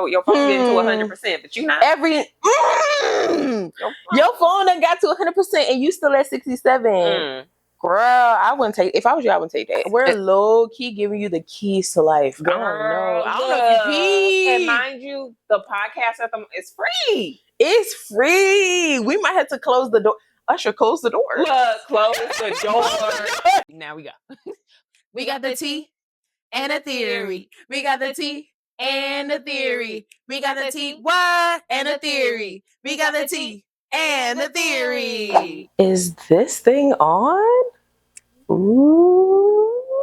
your phone getting to 100%, but you not. Your phone done got to 100% and you still at 67. Girl, I wouldn't take. If I was you, I wouldn't take that. We're low key giving you the keys to life. Girl, I don't know if you pee. And mind you, the podcast is free. It's free. We might have to close the door. Usher, close the door. Look, close the door. Now we go. We got the tea and a theory. We got the tea and a theory. We got the tea, what? And a theory. We got the tea and a theory. Is this thing on? Ooh.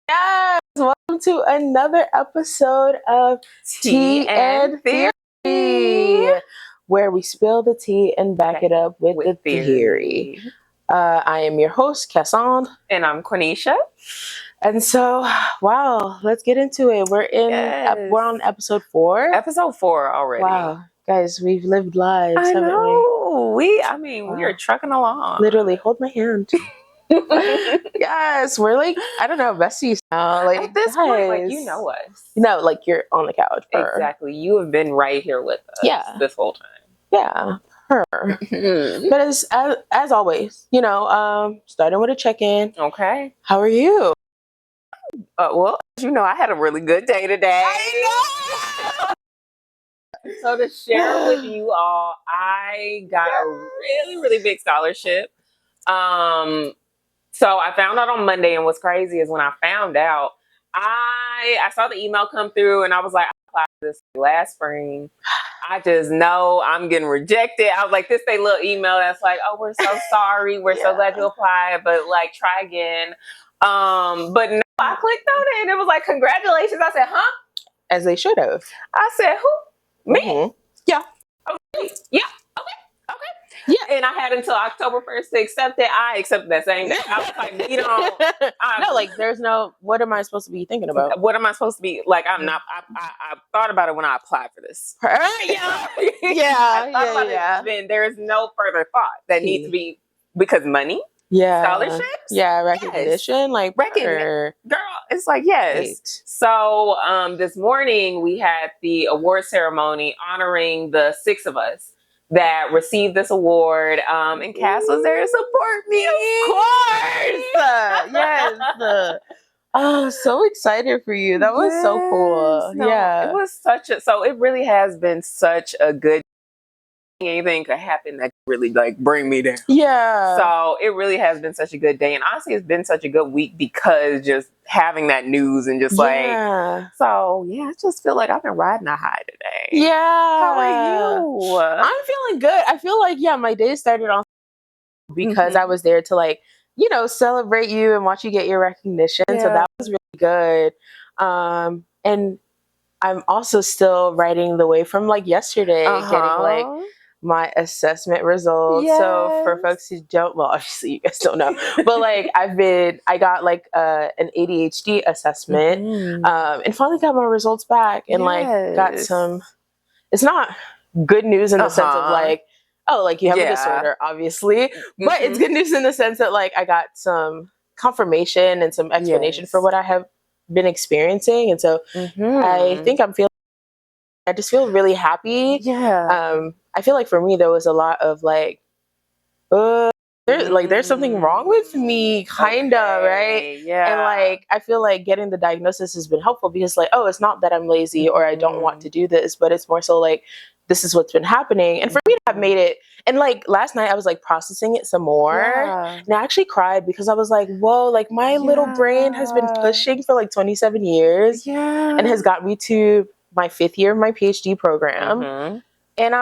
Yes. Welcome to another episode of Tea and Theory, where we spill the tea and back it up with the theory. I am your host, Cassandre. And I'm Quenisha. And so, wow, let's get into it. We're on episode 4. Episode 4 already. Wow, guys, we've lived lives. I know. We are trucking along. Literally, hold my hand. Yes, we're like, I don't know, besties now. Like at this point, like you know us. No, like you're on the couch. Exactly. You have been right here with us this whole time. Yeah. But as always, starting with a check-in. Okay. How are you? Well, as you know, I had a really good day today. I know. So to share with you all, I got a really, really big scholarship. So I found out on Monday, and what's crazy is when I found out, I saw the email come through, and I was like, I applied for this last spring. I just know I'm getting rejected. I was like, this they little email that's like, oh, we're so sorry. We're so glad you applied, but like, try again. But no, I clicked on it, and it was like, congratulations. I said, huh? As they should have. I said, who? Me? Mm-hmm. Yeah. Okay. Yeah. Yeah, and I had until October 1st to accept it. I accepted that same day. I was like, we don't. No, like, there's no. What am I supposed to be thinking about? What am I supposed to be like? I'm not. I thought about it when I applied for this. Yeah. Then there is no further thought that needs to be because money. Yeah. Scholarships. Yeah. Recognition. Yes. Like girl. It's like yes. Right. So this morning we had the award ceremony honoring the 6 of us that received this award, and Cass was there to support me, of course. Yes. Oh, so excited for you. That was so cool. No, yeah. It was so it really has been such a good, anything could happen that could really like bring me down. Yeah. So it really has been such a good day. And honestly, it's been such a good week because just having that news and just I just feel like I've been riding a high today. Yeah. How are you? I'm feeling good. I feel like, my day started off because I was there to celebrate you and watch you get your recognition. Yeah. So that was really good. And I'm also still riding the way from yesterday, getting my assessment results. Yes. So for folks who don't, well, obviously you guys don't know, but I got an ADHD assessment, and finally got my results back and got some, it's not good news in the sense of you have a disorder, obviously, but it's good news in the sense that I got some confirmation and some explanation for what I have been experiencing. And so I think I just feel really happy. Yeah. I feel like for me, there was a lot of there's something wrong with me, kind of, right? Yeah. And I feel like getting the diagnosis has been helpful because it's not that I'm lazy or I don't want to do this, but it's more so this is what's been happening. And for me to have made it, and last night I was processing it some more, and I actually cried because I was like, whoa, my little brain has been pushing for 27 years and has got me to my 5th year of my PhD program, and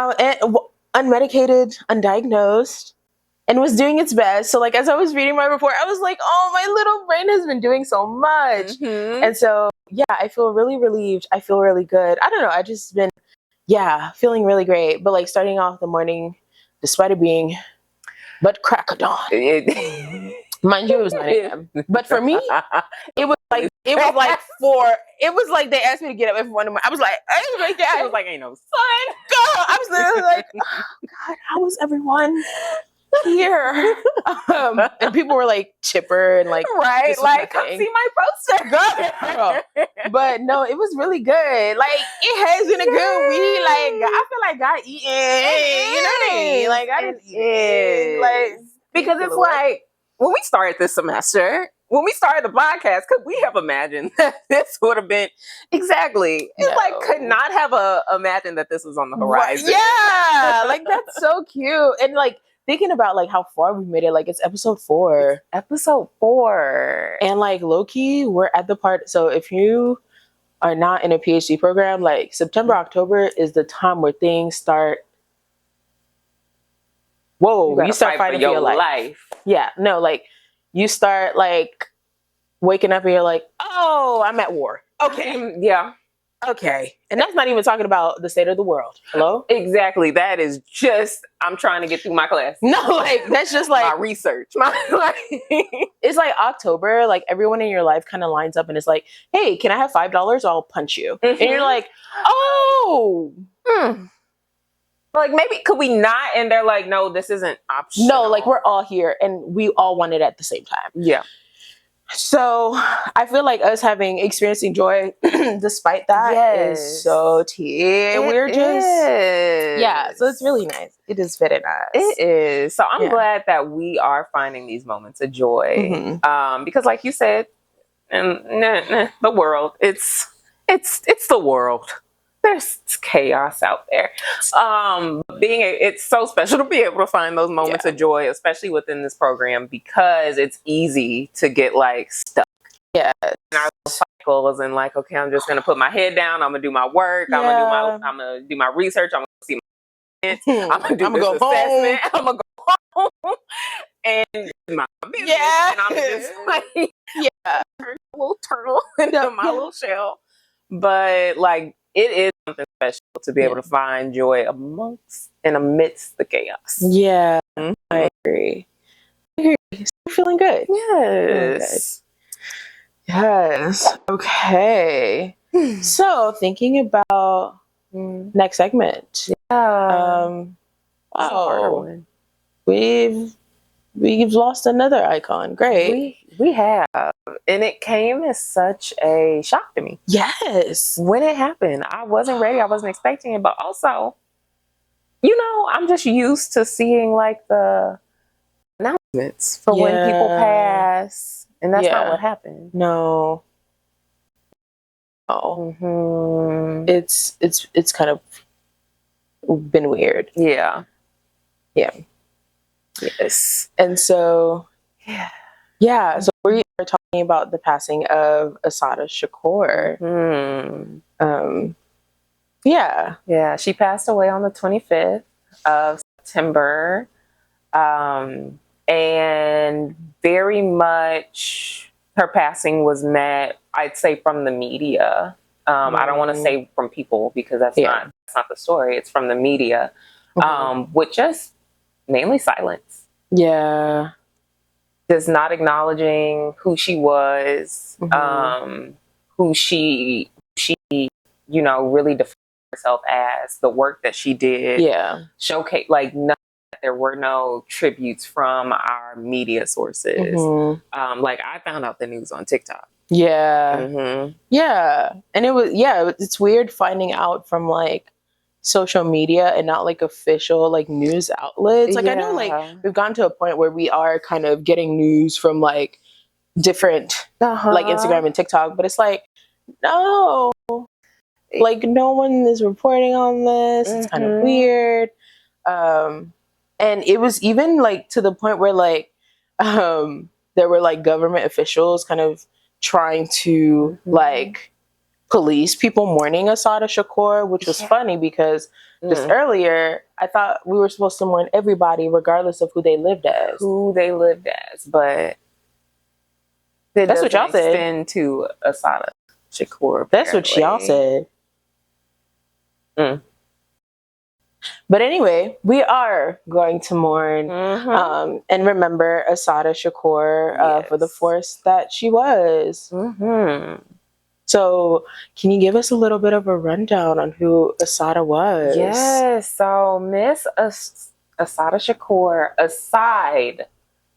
unmedicated, undiagnosed, and was doing its best. So as I was reading my report, I was like, oh, my little brain has been doing so much. And so, I feel really relieved. I feel really good. I don't know. I just been, feeling really great. But starting off the morning, despite it being crack of dawn. Mind you, it was 9 a.m. But for me, it was 4. It was they asked me to get up at 1 a.m. I was like, I ain't like that. I was like, ain't no sun. Girl, I was literally like, oh, God, how was everyone? here. And people were like chipper and like, right, like come see my poster. Girl. But no, it was really good. Like it has been a good week. Like I feel like God eating. You know what I mean? Like I didn't eat. Like because it's like when we started this semester, when we started the podcast, could we have imagined that this would have been exactly? It's like could not have imagined that this was on the horizon. Yeah, like that's so cute. And like thinking about like how far we've made it, like it's episode 4. It's episode 4. And like low key, we're at the part. So if you are not in a PhD program, like September, October is the time where things start. Whoa, you start fighting for your life. Yeah, no, like you start like waking up and you're like, oh, I'm at war. Okay. Yeah. Okay. And that's not even talking about the state of the world. Hello? Exactly. That is just, I'm trying to get through my class. No, like, that's just like... my research. It's like October, like everyone in your life kind of lines up and it's like, hey, can I have $5? I'll punch you. Mm-hmm. And you're like, oh. Like, maybe, could we not? And they're like, no, this isn't optional. No, like, we're all here and we all want it at the same time. Yeah. So I feel like us experiencing joy despite that is so tea. We're just so it's really nice. It is very nice. It is. So I'm glad that we are finding these moments of joy. Because like you said, the world, it's the world. There's chaos out there. It's so special to be able to find those moments of joy, especially within this program, because it's easy to get like stuck. Yeah. In our cycles and like, okay, I'm just gonna put my head down. I'm gonna do my work. I'm gonna do my research. I'm gonna see my kids. I'm gonna do this assessment. I'm gonna go home and my business. Yeah. And I'm just like, a little turtle into my little shell. But like, it is something special to be able to find joy amidst the chaos. Yeah, I agree. You're feeling good. Yes. Yes. Okay. So thinking about next segment. Yeah. We've lost another icon. Great. We have. And it came as such a shock to me. Yes. When it happened, I wasn't ready. I wasn't expecting it. But also, I'm just used to seeing like the announcements for when people pass. And that's not what happened. No. Oh. Mm-hmm. It's kind of been weird. Yeah. Yeah. Yes. And so, so we are talking about the passing of Assata Shakur. Yeah, she passed away on the 25th of September. And very much her passing was met, I'd say, from the media. I don't want to say from people because that's not the story. It's from the media, with just mainly silence. Yeah. Just not acknowledging who she was, who she really defined herself as, the work that she did. Yeah. Showcase, like, there were no tributes from our media sources. Like, I found out the news on TikTok. Yeah. Yeah. And it's weird finding out from like social media and not like official like news outlets. Like I know like we've gotten to a point where we are kind of getting news from like different like Instagram and TikTok, but it's like no, like no one is reporting on this. It's kind of weird. And it was even like to the point where like there were like government officials kind of trying to like police people mourning Assata Shakur, which was funny because just earlier I thought we were supposed to mourn everybody regardless of who they lived as. But that's what y'all said. Extend to Assata Shakur. Apparently. That's what y'all said. But anyway, we are going to mourn and remember Assata Shakur for the force that she was. So can you give us a little bit of a rundown on who Assata was? Yes. So Miss Assata Shakur, aside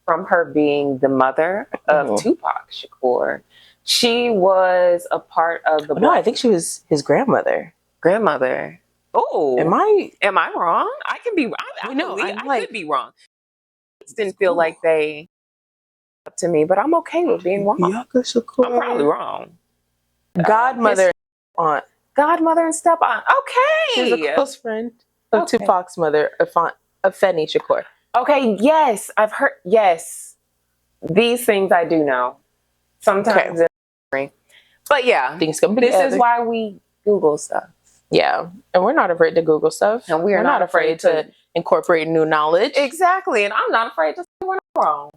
from her being the mother of Tupac Shakur, she was a part of the No, I think she was his grandmother. Grandmother. Oh, am I wrong? I can be. I could be wrong. It didn't feel like they up to me, but I'm okay with being wrong. I'm probably wrong. Godmother, aunt. Godmother and step aunt. Okay. She's a close friend of Tupac's mother, Afeni Shakur. Okay. Yes, I've heard. Yes, these things I do know. Sometimes, but yeah, things come together. This is why we Google stuff. Yeah, and we're not afraid to Google stuff, and we're not afraid to incorporate new knowledge. Exactly, and I'm not afraid to say when I'm wrong.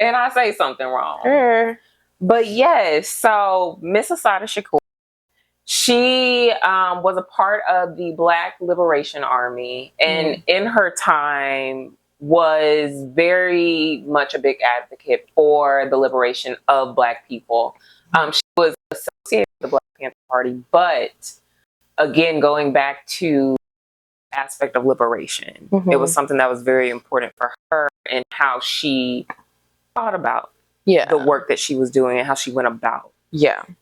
And I say something wrong. But yes, so Miss Assata Shakur, she was a part of the Black Liberation Army, and in her time was very much a big advocate for the liberation of Black people. She was associated with the Black Panther Party, but again, going back to the aspect of liberation, it was something that was very important for her and how she thought about the work that she was doing and how she went about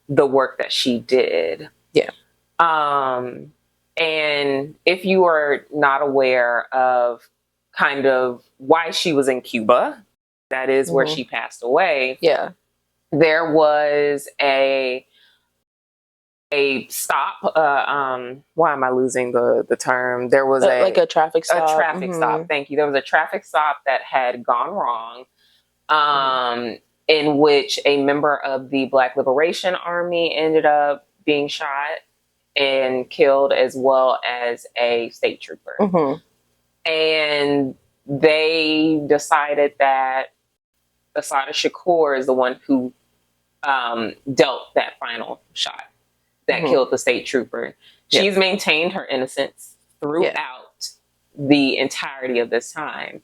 the work that she did. And if you are not aware of kind of why she was in Cuba, that is where she passed away. There was a stop. Why am I losing the term? There was like a traffic stop. A traffic stop. Thank you. There was a traffic stop that had gone wrong, in which a member of the Black Liberation Army ended up being shot and killed, as well as a state trooper. And they decided that Assata Shakur is the one who dealt that final shot that killed the state trooper. She's maintained her innocence throughout the entirety of this time.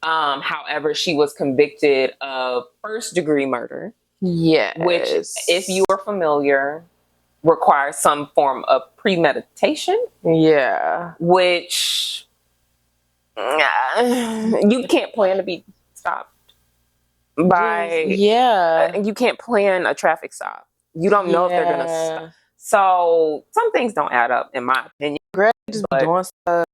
However, she was convicted of first-degree murder. Which, if you are familiar, requires some form of premeditation. Which you can't plan to be stopped by. You can't plan a traffic stop. You don't know if they're gonna stop. So some things don't add up, in my opinion.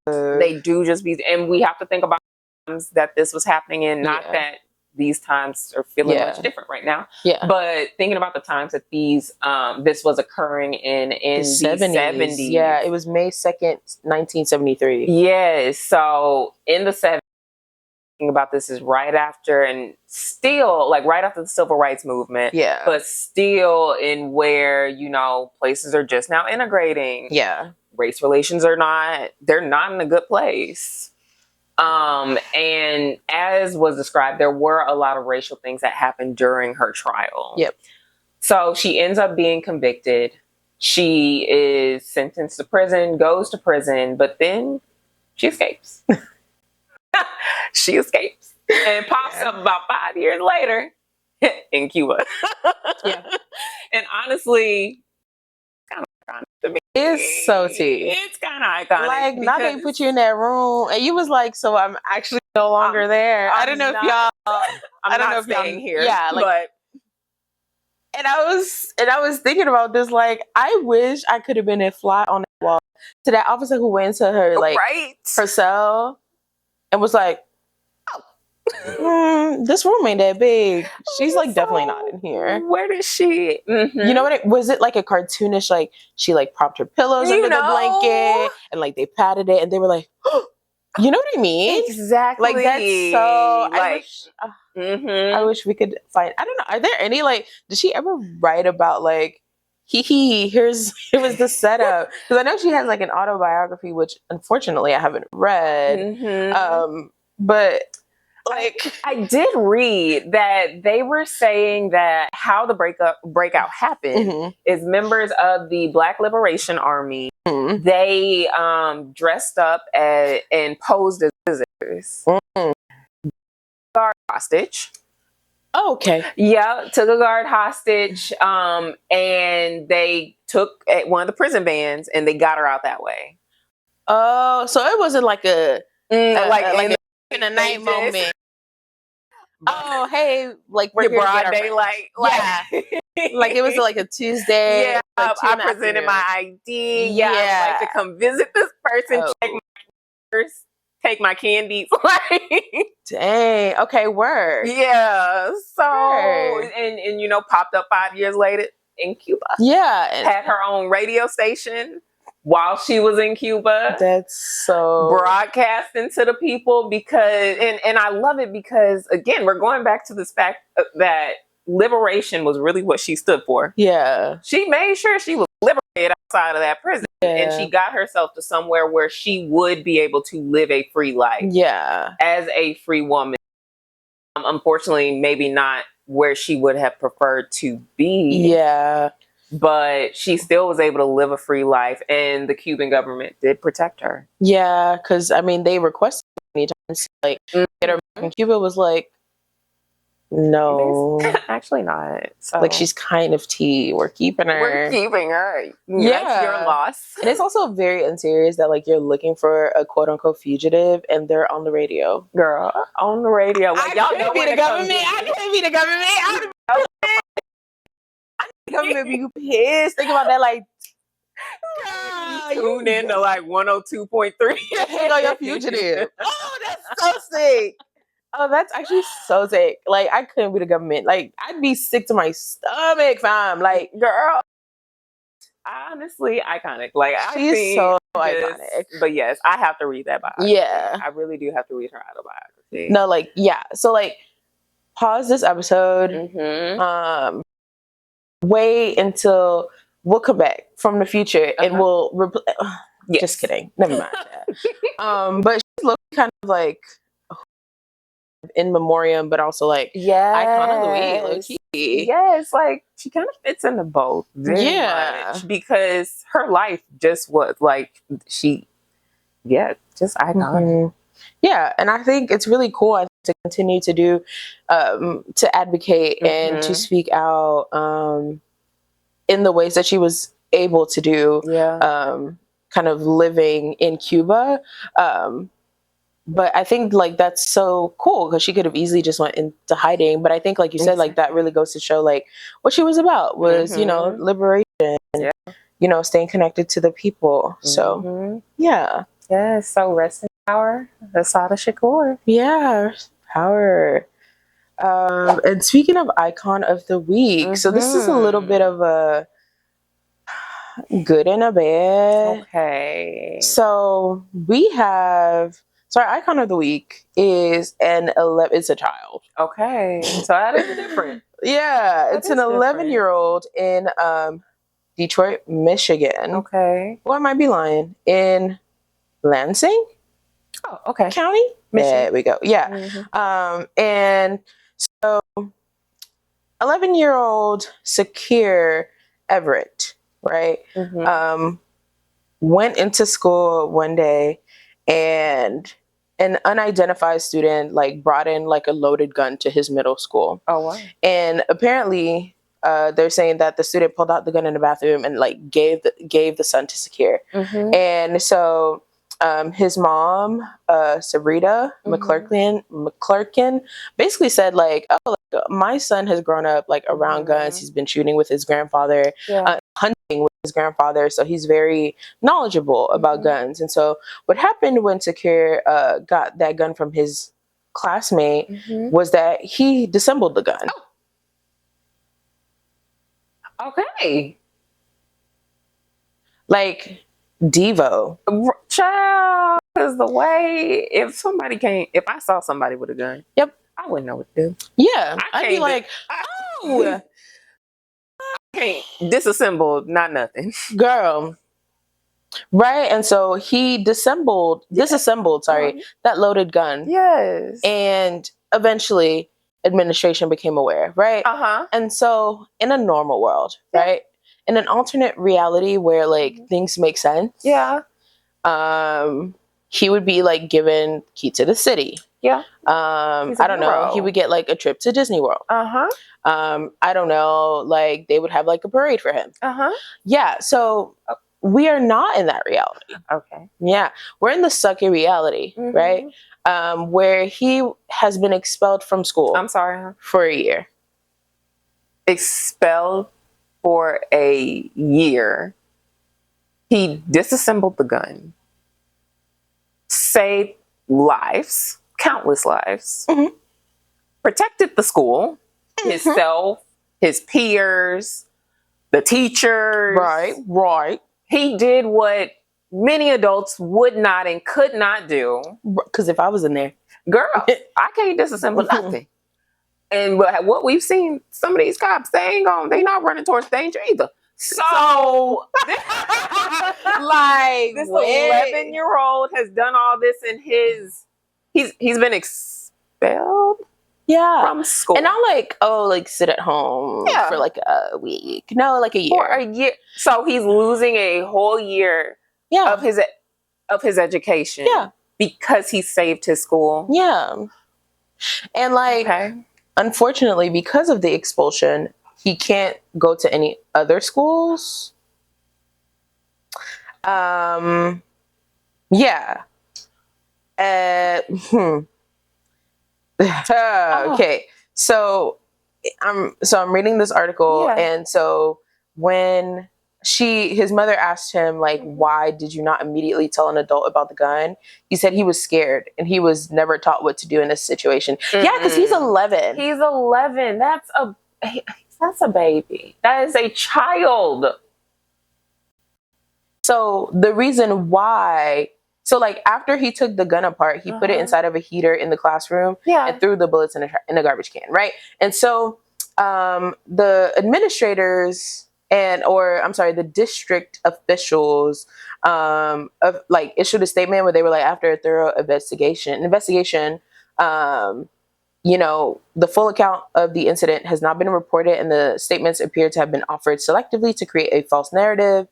They do just be, and we have to think about times that this was happening in. Not that these times are feeling much different right now. But thinking about the times that this was occurring in the 70s. Yeah, it was May 2nd, 1973. Yes. So in the 70s, thinking about this is right after, and still like right after the civil rights movement. But still in where, places are just now integrating. Race relations they're not in a good place. And as was described, there were a lot of racial things that happened during her trial. So she ends up being convicted. She is sentenced to prison, goes to prison, but then she escapes. She escapes and pops up about 5 years later in Cuba. And honestly, kind of iconic to me. It's so tea. It's kind of iconic. Like, now they put you in that room, and you was like, "So I'm actually no longer there." I don't know if y'all. I don't know if y'all here. But. And I was thinking about this. Like, I wish I could have been a fly on the wall to that officer who went into her her cell and was like, this room ain't that big. She's like definitely not in here. Where did she? You know what? Was it like a cartoonish? Like she like propped her pillows under the blanket and like they patted it and they were like, you know what I mean? Exactly. Like that's so. I wish we could find. I don't know. Are there any did she ever write about like? Here was the setup, because I know she has like an autobiography, which unfortunately I haven't read. But. Like I did read that they were saying that how the breakout happened is members of the Black Liberation Army. They dressed up and posed as visitors. Guard hostage. Oh, okay. Yeah, took a guard hostage. And they took one of the prison vans and they got her out that way. Oh, so it wasn't like a in a They night just- moment. Oh, hey, like we're Your here to get broad our daylight. yeah. Like it was like a Tuesday. Yeah, like 2 I in the presented afternoon. my ID. Yeah, I would like to come visit this person, Oh. check my purse, take my candies. Like, Dang. Okay, word. yeah. So Word. and you know, popped up 5 years later in Cuba. Yeah. And Had her own radio station while she was in Cuba. that's so Broadcasting to the people because and I love it because again, we're going back to this fact that liberation was really what she stood for. yeah. She made sure she was liberated outside of that prison. Yeah. And she got herself to somewhere where she would be able to live a free life. Yeah. As a free woman. Unfortunately, maybe not where she would have preferred to be. Yeah. But she still was able to live a free life, and the Cuban government did protect her. Yeah, because I mean, they requested many times, like, get her back, and Cuba was like, no. Actually not. So. Like, she's kind of tea. We're keeping her. We're keeping her. Yeah. That's your loss. And it's also very unserious that, like, you're looking for a quote-unquote fugitive, and they're on the radio. Girl, on the radio. Like, y'all know be the government. I can't be the government. The government be pissed. Think about that, like, tune in to like 102.3. Hang on your fugitive. Oh, that's so sick. Oh, that's actually so sick. Like, I couldn't be the government. Like, I'd be sick to my stomach, fam. Like, girl, honestly, iconic. Like, she's so iconic. But yes, I have to read that biography. Yeah, I really do have to read her autobiography. No, like, yeah. So, like, pause this episode. Wait until we'll come back from the future and we'll yes. Just kidding. Never mind that. But she's looking kind of like in Memoriam, but also like icon of the week, low-key. Yes, like she kind of fits into both very much because her life just was like just iconic. Yeah, and I think it's really cool to continue to do to advocate and to speak out in the ways that she was able to do, kind of living in Cuba. But I think like that's so cool because she could have easily just went into hiding. But I think, like you said, like that really goes to show like what she was about was, you know, liberation and, you know, staying connected to the people. So, yeah. Yeah, so rest in power, Assata Shakur. Yeah, power. And speaking of icon of the week, so this is a little bit of a good and a bad. Okay. So we have, so our icon of the week is it's a child. Okay. So that is different. Yeah, it's an 11-year-old in Detroit, Michigan. Okay. Well, I might be lying. In Lansing? Oh, okay. County? Michigan. There we go. Yeah. And so 11-year-old Sakir Everett, right? Went into school one day and an unidentified student like brought in like a loaded gun to his middle school. Oh, wow. And apparently they're saying that the student pulled out the gun in the bathroom and like gave the son to Sakir. And so his mom, Sarita McClurkin, basically said like, oh, like, my son has grown up like around guns. He's been shooting with his grandfather, hunting with his grandfather, so he's very knowledgeable about guns. And so what happened when Sakir got that gun from his classmate was that he disassembled the gun. Oh. Okay. Like Devo. Child, because the way, if I saw somebody with a gun, I wouldn't know what to do. Yeah. I'd be like, I can't disassemble, not nothing. Girl. Right? And so he disassembled that loaded gun. Yes. And eventually administration became aware, right? And so in a normal world, right? In an alternate reality where like things make sense. Yeah. He would be like given key to the city. Yeah. I don't know. He would get like a trip to Disney World. I don't know. Like they would have like a parade for him. Yeah. So we are not in that reality. Okay. Yeah. We're in the sucky reality, right? Where he has been expelled from school. I'm sorry. For a year. Expelled for a year. He disassembled the gun. Saved lives. Countless lives. Protected the school. Himself. His peers. The teachers. Right. He did what many adults would not and could not do. Because if I was in there, girl, I can't disassemble nothing. And what we've seen, some of these cops, they not running towards danger either. So, like, this 11-year-old has done all this in he's been expelled. Yeah. From school. And not like, sit at home for like a week. No, like a year. For a year. So he's losing a whole year of his education. Yeah. Because he saved his school. Yeah. And like, unfortunately, because of the expulsion, he can't go to any other schools. Yeah. Okay. So I'm reading this article, and so when his mother asked him, like, why did you not immediately tell an adult about the gun? He said he was scared and he was never taught what to do in this situation. Yeah, because he's 11. He's 11. That's a baby. That is a child. So the reason why, like, after he took the gun apart, he put it inside of a heater in the classroom and threw the bullets in a garbage can, right? And so the administrators the district officials issued a statement where they were like, after a thorough investigation, the full account of the incident has not been reported, and the statements appear to have been offered selectively to create a false narrative.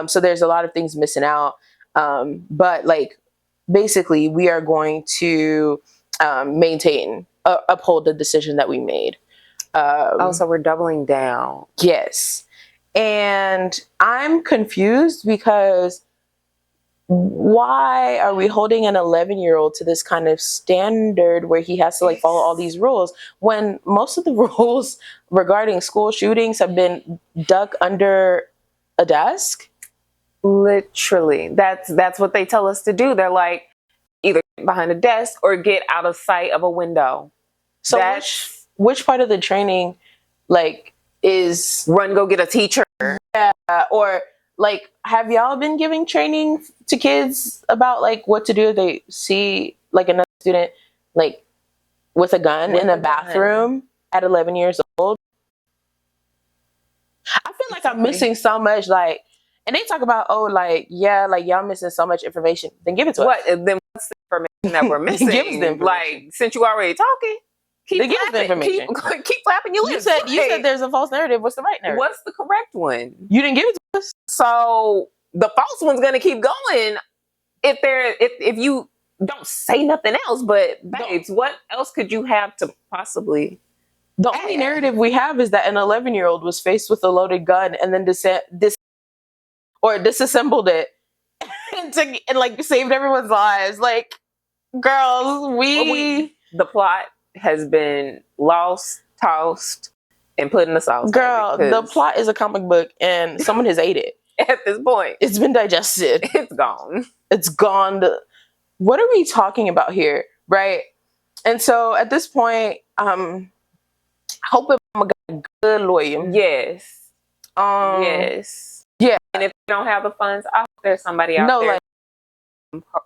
So there's a lot of things missing out. But like, basically, we are going to uphold the decision that we made. So we're doubling down. Yes. And I'm confused because why are we holding an 11-year-old to this kind of standard where he has to like follow all these rules when most of the rules regarding school shootings have been duck under a desk? Literally. That's what they tell us to do. They're like, either get behind a desk or get out of sight of a window. So which part of the training like is run, go get a teacher? Yeah. Or like, have y'all been giving training to kids about like what to do if they see like another student like with a gun in a bathroom at 11 years old? I feel like I'm missing so much, like, and they talk about, y'all missing so much information. Then give it to us. Then what's the information that we're missing? Give us the information. Like, since you already talking, keep flapping your lips. You said there's a false narrative. What's the right narrative? What's the correct one? You didn't give it to us. So the false one's gonna keep going if you don't say nothing else. But babes, what else could you have to possibly? The only narrative we have is that an 11-year-old was faced with a loaded gun and then disassembled it and saved everyone's lives. Like, girls, the plot has been lost, tossed, and put in the sauce. Girl, the plot is a comic book and someone has ate it. At this point, it's been digested. It's gone. It's gone. What are we talking about here, right? And so at this point, hoping I'm a good lawyer. Yes. Yes. Yeah. And if you don't have the funds, I hope there's somebody out there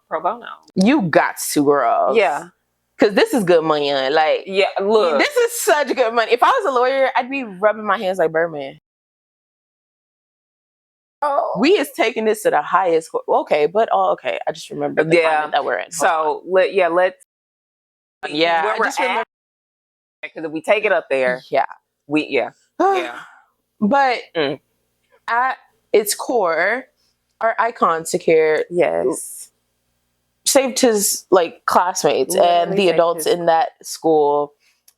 pro bono. You got to, girl. Yeah. Because this is good money. Like, yeah, look. This is such good money. If I was a lawyer, I'd be rubbing my hands like Birdman. Oh. We is taking this to the highest court. Okay, but okay. I just remembered the climate that we're in. So, let's. Yeah, I just remember. Because if we take it up there, yeah. But at its core, our icon Shakur, saved his classmates and the adults in that school,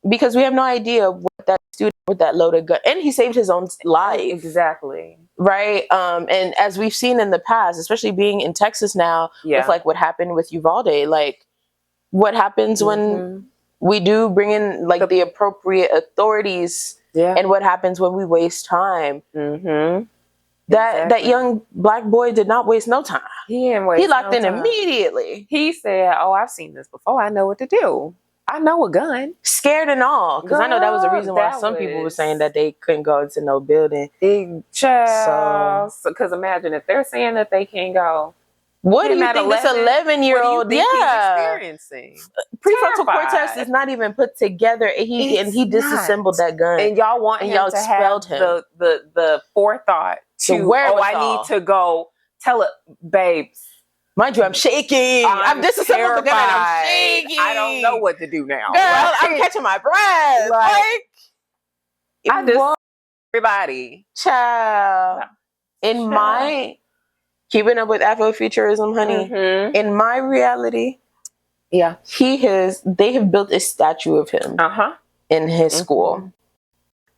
because we have no idea what that student with that loaded gun, and he saved his own life. Exactly. Right. And as we've seen in the past, especially being in Texas now, with like what happened with Uvalde, like what happens when we do bring in like the appropriate authorities, and what happens when we waste time. That young black boy did not waste no time. He locked in immediately. He said, "Oh, I've seen this before. I know what to do. I know a gun." Scared and all, because I know that was the reason why some people were saying that they couldn't go into no building. Child. So, because imagine if they're saying that they can't go. What do you think this 11-year-old experiencing? Prefrontal cortex is not even put together, and he disassembled that gun. And y'all want him to have the forethought to, I need to go tell it, babes. Mind you, I'm shaking. I'm disassembled the gun and I'm shaking. I don't know what to do now. Girl, I'm catching my breath. I just everybody. Child. In my keeping up with Afrofuturism, honey, in my reality, they have built a statue of him in his school.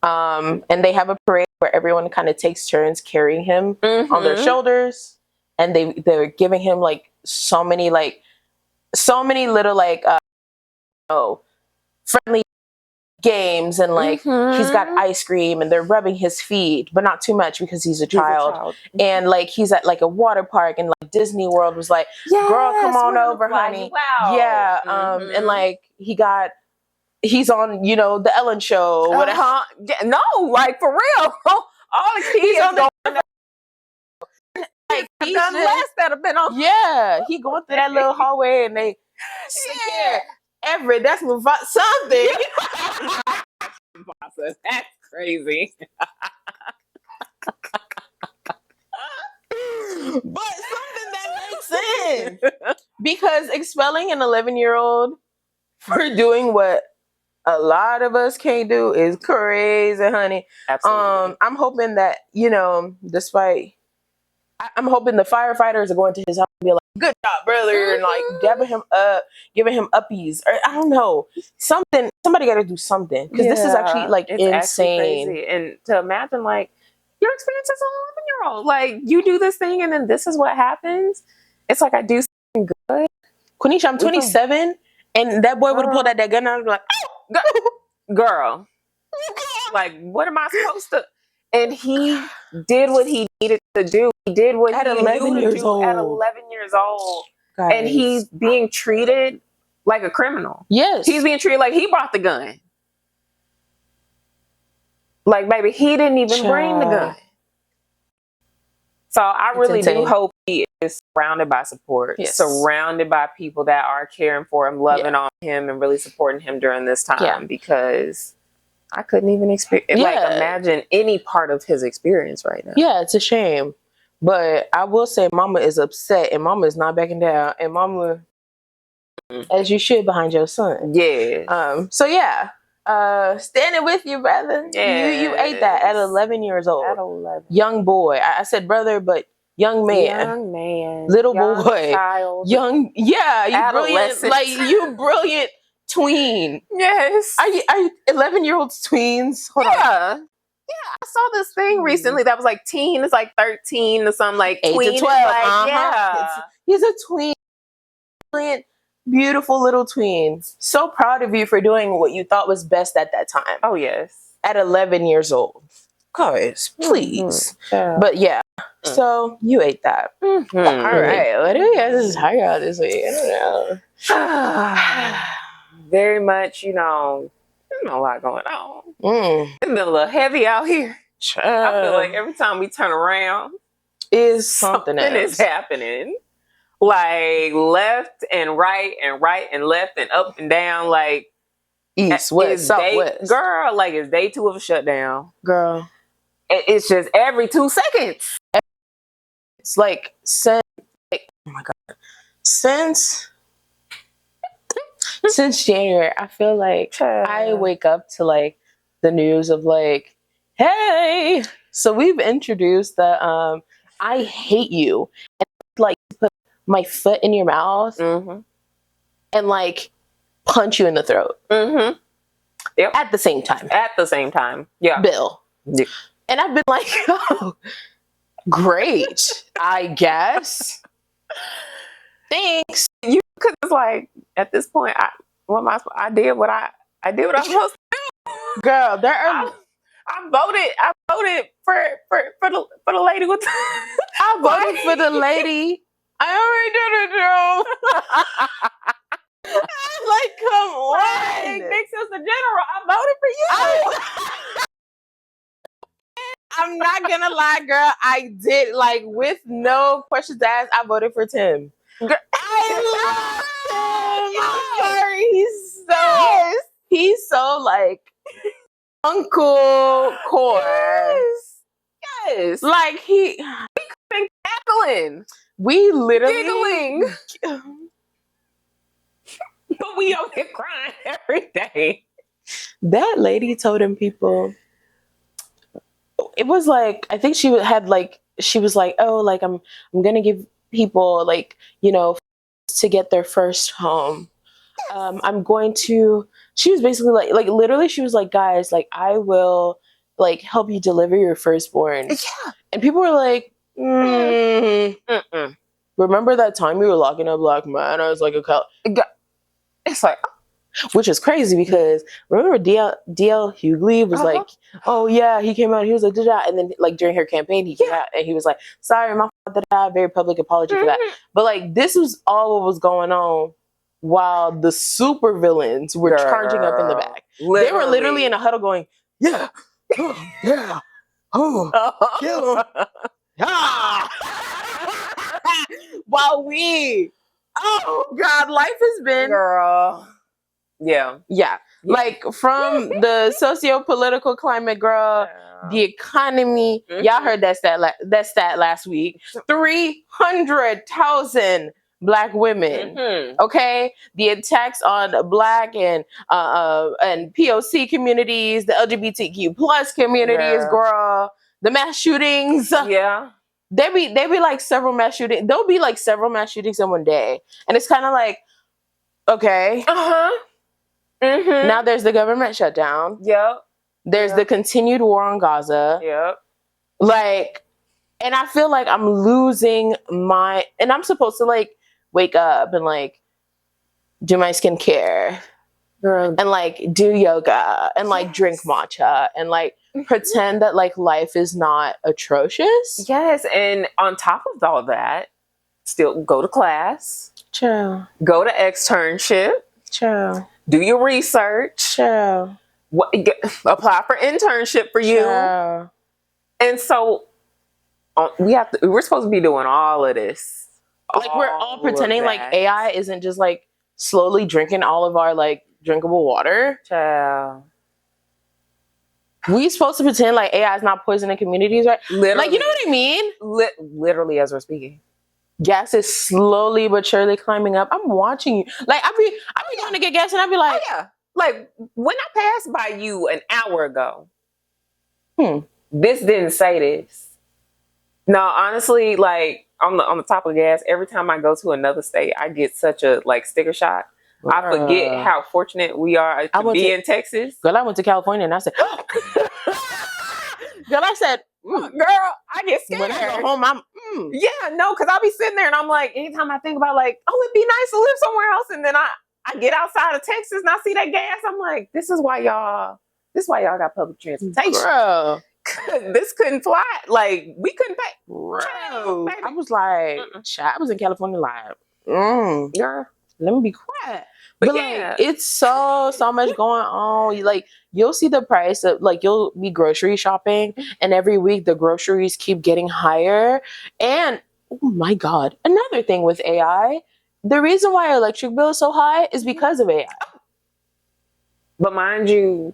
And they have a parade where everyone kind of takes turns carrying him on their shoulders. And they're giving him like so many little friendly games, and like he's got ice cream, and they're rubbing his feet, but not too much because he's a child. And like he's at like a water park, and like Disney World was like, girl, come on over, honey. Wow. Yeah. And like he's on, the Ellen show. No, like for real. All the kids on the he's less that have been on. Yeah, he going through that little hallway, and they Everett, that's something. That's crazy. But something that makes sense. Because expelling an 11-year-old for doing what a lot of us can't do is crazy, honey. Absolutely. I'm hoping that, despite I'm hoping the firefighters are going to his house and be like, good job, brother, and like giving him uppies, or I don't know, something. Somebody got to do something, because this is actually like insane. Actually crazy. And to imagine like your experience as an 11-year-old, like you do this thing and then this is what happens. It's like I do something good. Quenisha, I'm 27, and that boy would have pulled out that gun out and be like, oh, girl, like what am I supposed to? And he did what he needed to do. He did what at he 11 knew years to do old. at 11 years old. Guys. And he's being treated like a criminal. Yes. He's being treated like he brought the gun. Like, baby, he didn't even bring the gun. So I really do hope he is surrounded by support, surrounded by people that are caring for him, loving on him, and really supporting him during this time, because I couldn't even imagine any part of his experience right now. Yeah, it's a shame. But I will say Mama is upset, and Mama is not backing down, and Mama, as you should, behind your son. Yeah. So yeah, standing with you, brother. Yes. You ate that at 11 years old. At 11. Young boy. I said brother, but young man. Young man. Little young boy. Child. Young. Yeah. You brilliant. Like you brilliant tween. Yes. Are you 11-year-olds tweens? Hold on. Yeah, I saw this thing recently that was like teen is like 13 or something, like 8 tween to 12. Like, yeah. He's a tween. Brilliant, beautiful little tween. So proud of you for doing what you thought was best at that time. Oh, yes. At 11 years old. Guys, please. Yeah. But yeah, so you ate that. All right. What do we guys talk about this week? I don't know. Very much, there's a lot going on. It's been a little heavy out here. I feel like every time we turn around, is something is happening. Like left and right and left and up and down, like east, west, southwest. Girl, like it's day 2 of a shutdown. Girl. It's just every 2 seconds. It's like oh my God. Since January, I feel like I wake up to like the news of like, hey, so we've introduced the I hate you, and like put my foot in your mouth and like punch you in the throat. Yep. At the same time. Yeah. Bill. Yeah. And I've been like, oh, great, I guess. Thanks. Because it's like, at this point, I did what I did what I was supposed to do. Girl, there are... I voted for the lady with I voted for the lady. I already did it, girl. I'm like, come on. Big Sister General, I voted for you. I'm not gonna lie, girl. I did, like, with no questions asked, I voted for Tim. Girl, I love Tim. I'm sorry. He's so like Uncle Core. Yes. Like we could been cackling. We literally giggling. But we over here crying every day. That lady told him people. It was like, I think she had like, she was like, oh, like I'm gonna give people like, you know, to get their first home. I'm going to. She was basically like literally, she was like, guys, like I will like help you deliver your firstborn. Yeah. And people were like, remember that time we were locking up black man? I was like, it's like, which is crazy because remember DL Hughley was like, oh yeah, he came out, he was like, da-da. And then like during her campaign, he came out and he was like, sorry, my fault, da-da, very public apology for that. But like this was all what was going on while the super villains were charging up in the back. Literally. They were literally in a huddle going, yeah, oh, yeah, oh, kill him. While we, oh God, life has been, girl. Yeah. Like from the socio-political climate, girl, the economy. Y'all heard that stat last week. 300,000 Black women. Okay, the attacks on Black and POC communities, the LGBTQ plus communities, girl. The mass shootings. Yeah. They be like several mass shootings. There'll be like several mass shootings in one day, and it's kind of like, okay. Now there's the government shutdown. Yep. There's the continued war on Gaza. Yep. Like, and I feel like I'm losing my, and I'm supposed to like wake up and like do my skincare. Girl. And like do yoga and like drink matcha and like pretend that like life is not atrocious. Yes. And on top of all that, still go to class. True. Go to externship. True. Do your research. True. Apply for internship for you. True. And so we're supposed to be doing all of this. Like we're all pretending like AI isn't just like slowly drinking all of our like drinkable water. Child. We supposed to pretend like AI is not poisoning communities, right? Literally. Like, you know what I mean? Literally as we're speaking. Gas is slowly but surely climbing up. I'm watching you. Like I be going to get gas and I'd be like, oh, yeah. Like when I passed by you an hour ago, this didn't say this. No, honestly, like on the top of the gas, every time I go to another state, I get such a like sticker shock. I forget how fortunate we are to be in Texas. Girl, I went to California and I said, girl, I get scared. When I go home, yeah, no, because I'll be sitting there and I'm like, anytime I think about like, oh, it'd be nice to live somewhere else, and then I get outside of Texas and I see that gas, I'm like, this is why y'all got public transportation. Girl. This couldn't fly. Like we couldn't pay. Bro, I was like, I was in California like, girl, let me be quiet. But like, it's so much going on. Like, you'll see the price of like, you'll be grocery shopping, and every week the groceries keep getting higher. And oh my God, another thing with AI, the reason why our electric bill is so high is because of AI. But mind you,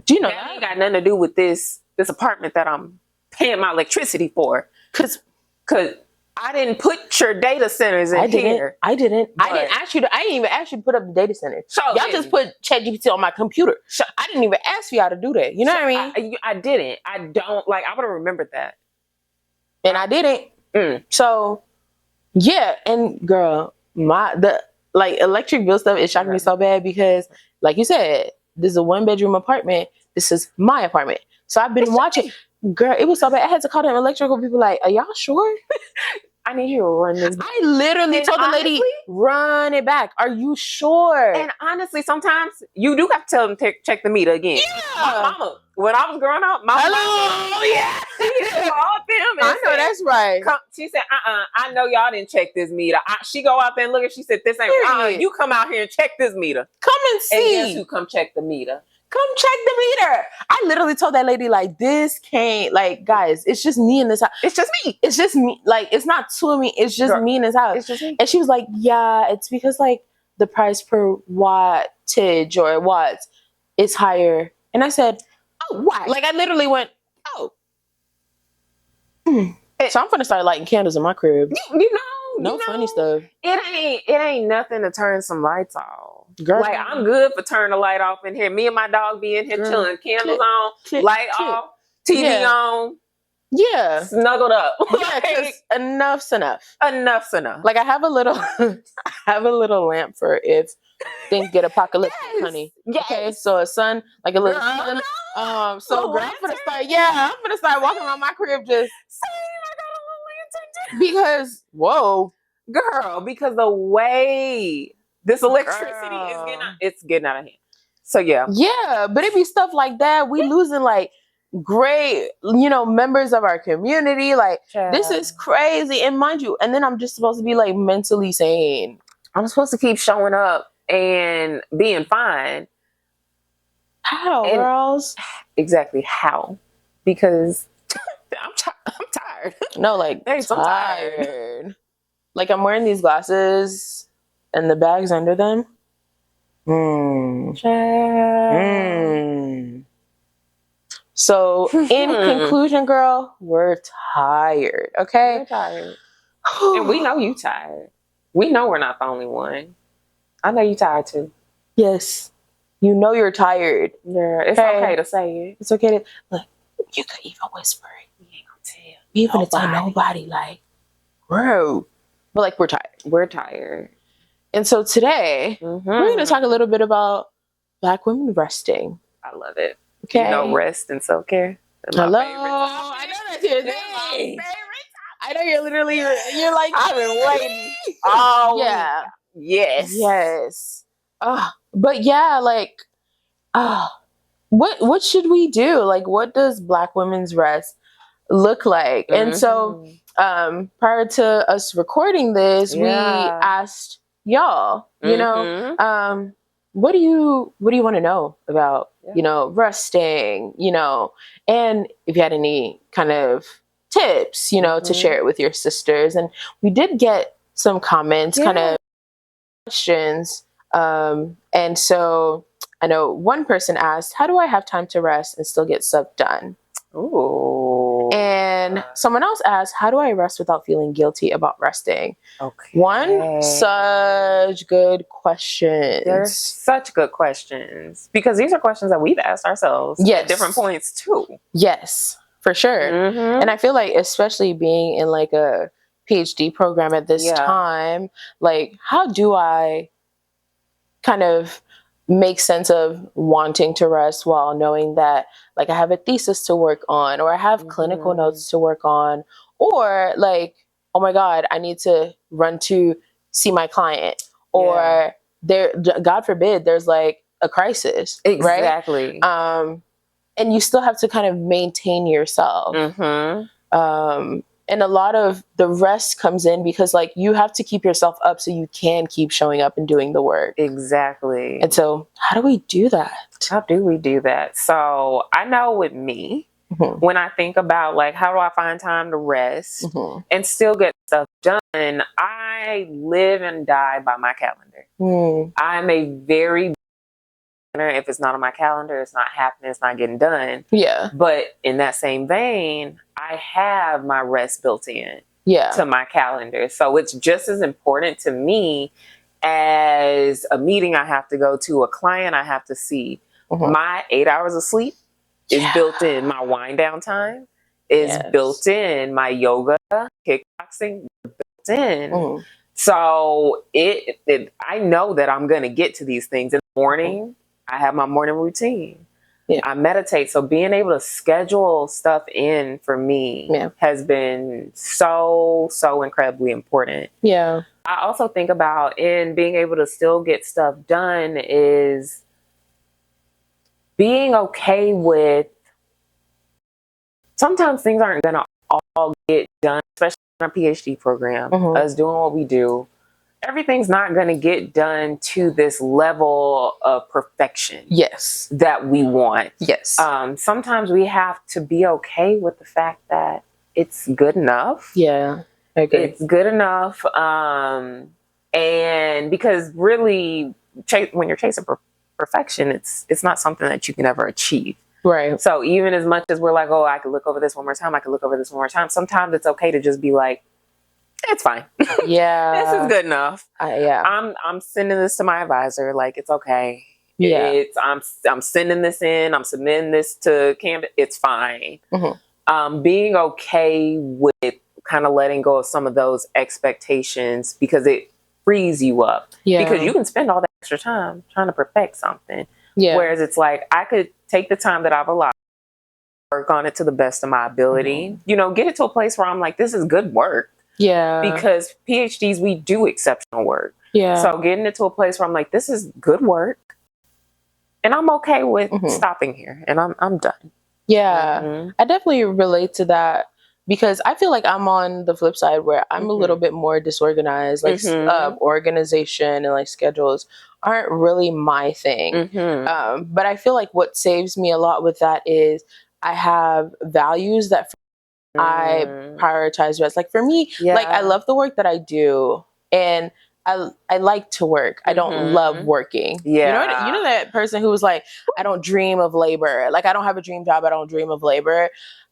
do you know that ain't got nothing to do with this apartment that I'm paying my electricity for? Cause I didn't put your data centers in here. I didn't ask you to. I didn't even ask you to put up the data center. Y'all just put ChatGPT on my computer. I didn't even ask y'all to do that. You know what I mean? I didn't. I don't like. I would have remembered that, and I didn't. So, yeah, and girl, the electric bill stuff is shocking me so bad because, like you said, this is a 1-bedroom apartment. This is my apartment. So I've been watching. Girl, it was so bad. I had to call them electrical people like, are y'all sure? I need you to run this back. I literally told the lady, run it back. Are you sure? And honestly, sometimes you do have to tell them to check the meter again. Yeah. My mama, when I was growing up, my mama, she called them and I know that's right. She said, I know y'all didn't check this meter. She go out there and look and she said, this ain't, you come out here and check this meter. Come and see. And guess who come check the meter? Come check the meter. I literally told that lady, like, this can't, like, guys, it's just me in this house. It's just me. It's just me. Like, it's not two of me. It's just me in this house. It's just me. And she was like, yeah, it's because, like, the price per wattage or watts is higher. And I said, oh, why? Like, I literally went, oh. So I'm going to start lighting candles in my crib. No funny stuff. It ain't nothing to turn some lights off. Girl, like, I'm good for turning the light off in here. Me and my dog be in here chilling, candles on, light off, TV on. Yeah. Snuggled up. Yeah, because enough's enough. Enough's enough. Like, I have a little lamp for if things get apocalyptic, honey. Yes. Okay, so a sun, like a little sun. So girl, I'm gonna start walking around my crib just because because the way this electricity is getting out of hand. So yeah, but it be stuff like that. We losing like great, members of our community. Like, this is crazy. And mind you, and then I'm just supposed to be like mentally sane. I'm supposed to keep showing up and being fine. How, girls? Exactly how? Because I'm tired. No, like, I'm tired. Like, I'm wearing these glasses and the bag's under them. So, in conclusion, girl, we're tired, okay? We're tired. And we know you tired. We know we're not the only one. I know you tired, too. Yes. You know you're tired. Yeah, it's okay to say it. It's okay to, look, you could even whisper it. We ain't gonna tell. Even to tell nobody, like, bro. But, like, we're tired. We're tired. And so today, we're going to talk a little bit about Black women resting. I love it. Okay. Rest and self-care. Hello. I know that's your thing. I know you're literally, you're like, I've been waiting. Oh, yeah. Yes. But yeah, like, what should we do? Like, what does Black women's rest look like? And so, prior to us recording this, we asked y'all, what do you want to know about, resting, and if you had any kind of tips, to share it with your sisters. And we did get some comments, kind of questions. And so I know one person asked, how do I have time to rest and still get stuff done? Ooh. And someone else asked, how do I rest without feeling guilty about resting? Okay. One, such good questions. They're such good questions. Because these are questions that we've asked ourselves at different points too. Yes, for sure. And I feel like, especially being in like a PhD program at this time, like, how do I kind of make sense of wanting to rest while knowing that, like, I have a thesis to work on, or I have clinical notes to work on, or like, oh my God, I need to run to see my client, or there, God forbid, there's like a crisis, exactly, right? And you still have to kind of maintain yourself. And a lot of the rest comes in because, like, you have to keep yourself up so you can keep showing up and doing the work. Exactly. And so, how do we do that? How do we do that? So, I know with me, when I think about, like, how do I find time to rest and still get stuff done, I live and die by my calendar. I'm a very if it's not on my calendar, it's not happening, it's not getting done. Yeah. But in that same vein, I have my rest built in to my calendar. So it's just as important to me as a meeting I have to go to, a client I have to see. My 8 hours of sleep is built in. My wind down time is built in. My yoga, kickboxing, built in. So I know that I'm going to get to these things in the morning. I have my morning routine. Yeah. I meditate. So being able to schedule stuff in for me has been so incredibly important. Yeah. I also think about in being able to still get stuff done is being okay with sometimes things aren't going to all get done, especially in our PhD program, us doing what we do. Everything's not going to get done to this level of perfection. Yes. That we want. Yes. Sometimes we have to be okay with the fact that it's good enough. Yeah. I agree. It's good enough. And because really, when you're chasing perfection, it's not something that you can ever achieve. Right. So even as much as we're like, oh, I could look over this one more time, I could look over this one more time, sometimes it's okay to just be like, it's fine. Yeah. This is good enough. Yeah. I'm sending this to my advisor. Like, it's okay. Yeah. I'm sending this in. I'm submitting this to Camden. It's fine. Being okay with kind of letting go of some of those expectations because it frees you up. Yeah. Because you can spend all that extra time trying to perfect something. Yeah. Whereas it's like, I could take the time that I've allowed, work on it to the best of my ability. You know, get it to a place where I'm like, this is good work. Yeah. Because PhDs, we do exceptional work. Yeah. So getting it to a place where I'm like, this is good work. And I'm okay with stopping here. And I'm done. Yeah. I definitely relate to that because I feel like I'm on the flip side where I'm a little bit more disorganized. Like organization and like schedules aren't really my thing. But I feel like what saves me a lot with that is I have values that I prioritize rest. Like for me, like I love the work that I do and I like to work. I don't love working. Yeah. You know that person who was like, I don't dream of labor. Like I don't have a dream job. I don't dream of labor.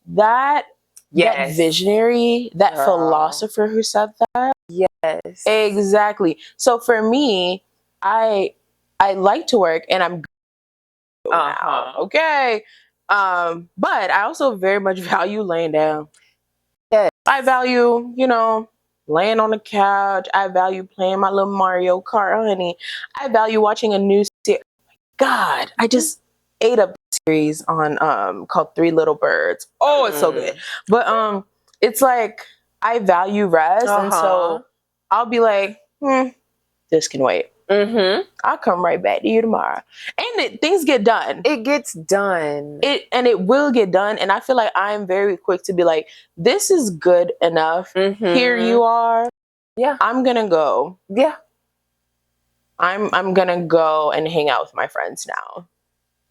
That visionary, that philosopher who said that. Yes. Exactly. So for me, I like to work and I'm good now. Okay. But I also very much value laying down. Yes. I value, you know, laying on the couch. I value playing my little Mario Kart, honey. I value watching a new series. God, I just ate a series on called Three Little Birds. Oh, it's so good. But it's like I value rest, and so I'll be like, this can wait. I'll come right back to you tomorrow. And things get done. It gets done. It will get done. And I feel like I'm very quick to be like, this is good enough. Here you are. Yeah. I'm gonna go. Yeah. I'm gonna go and hang out with my friends now.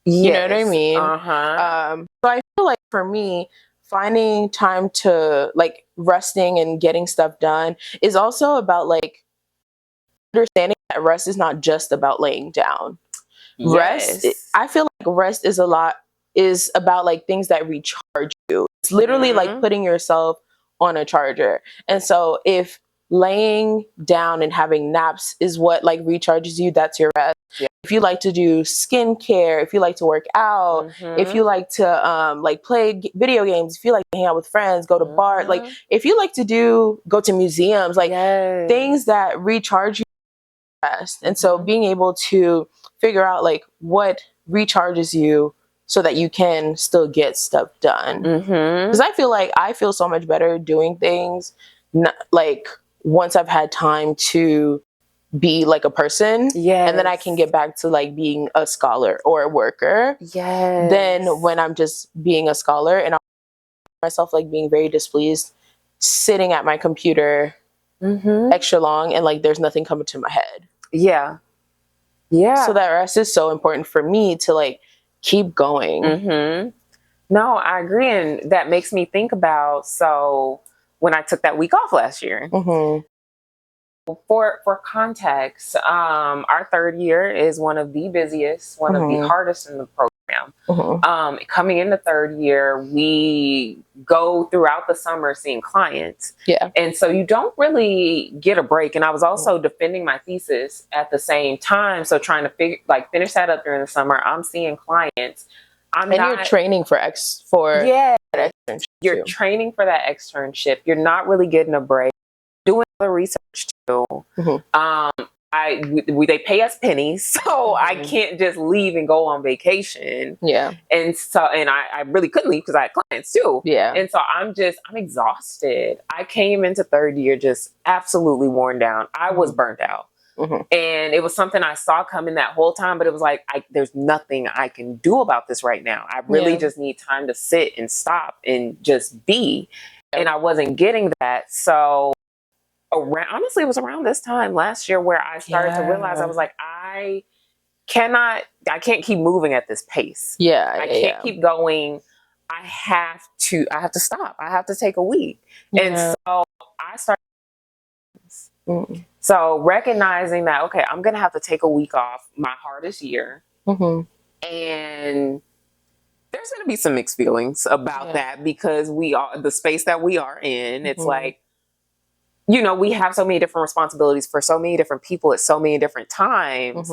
Yes. You know what I mean? So I feel like for me, finding time to like resting and getting stuff done is also about like understanding that rest is not just about laying down. Rest, I feel like rest is about like things that recharge you. It's literally like putting yourself on a charger. And so if laying down and having naps is what like recharges you, that's your rest. If you like to do skincare, if you like to work out, if you like to like play video games, if you like to hang out with friends, go to bars, like if you like to go to museums, like things that recharge you. And so being able to figure out like what recharges you so that you can still get stuff done. Because I feel so much better doing things like once I've had time to be like a person, and then I can get back to like being a scholar or a worker. Than when I'm just being a scholar and I myself like being very displeased sitting at my computer extra long and like there's nothing coming to my head. Yeah. So that rest is so important for me to like keep going. No, I agree. And that makes me think about, so when I took that week off last year, for context, our third year is one of the busiest, one of the hardest in the program. Coming into third year, we go throughout the summer seeing clients. And so you don't really get a break. And I was also defending my thesis at the same time. So trying to finish that up during the summer. I'm seeing clients. You're training for that externship. You're training for that externship. You're not really getting a break. Doing other research too. I they pay us pennies, so I can't just leave and go on vacation. Yeah. And so, and I really couldn't leave because I had clients too. Yeah. And so I'm exhausted. I came into third year just absolutely worn down. I was burnt out. And it was something I saw coming that whole time, but it was like, there's nothing I can do about this right now. I really just need time to sit and stop and just be. And I wasn't getting that. So honestly, it was around this time last year where I started to realize, I was like, I can't keep moving at this pace. I can't keep going. I have to stop. I have to take a week. And so I started. So recognizing that, okay, I'm going to have to take a week off my hardest year. And there's going to be some mixed feelings about that, because the space that we are in, it's like, you know, we have so many different responsibilities for so many different people at so many different times.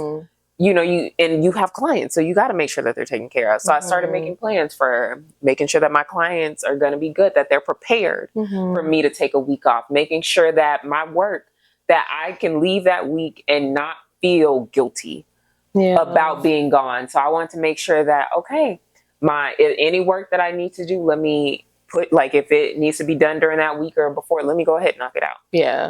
You know, you have clients, so you got to make sure that they're taken care of. So I started making plans for making sure that my clients are going to be good, that they're prepared for me to take a week off, making sure that my work, that I can leave that week and not feel guilty about being gone. So I wanted to make sure that, okay, any work that I need to do, let me put, like, if it needs to be done during that week or before, let me go ahead and knock it out.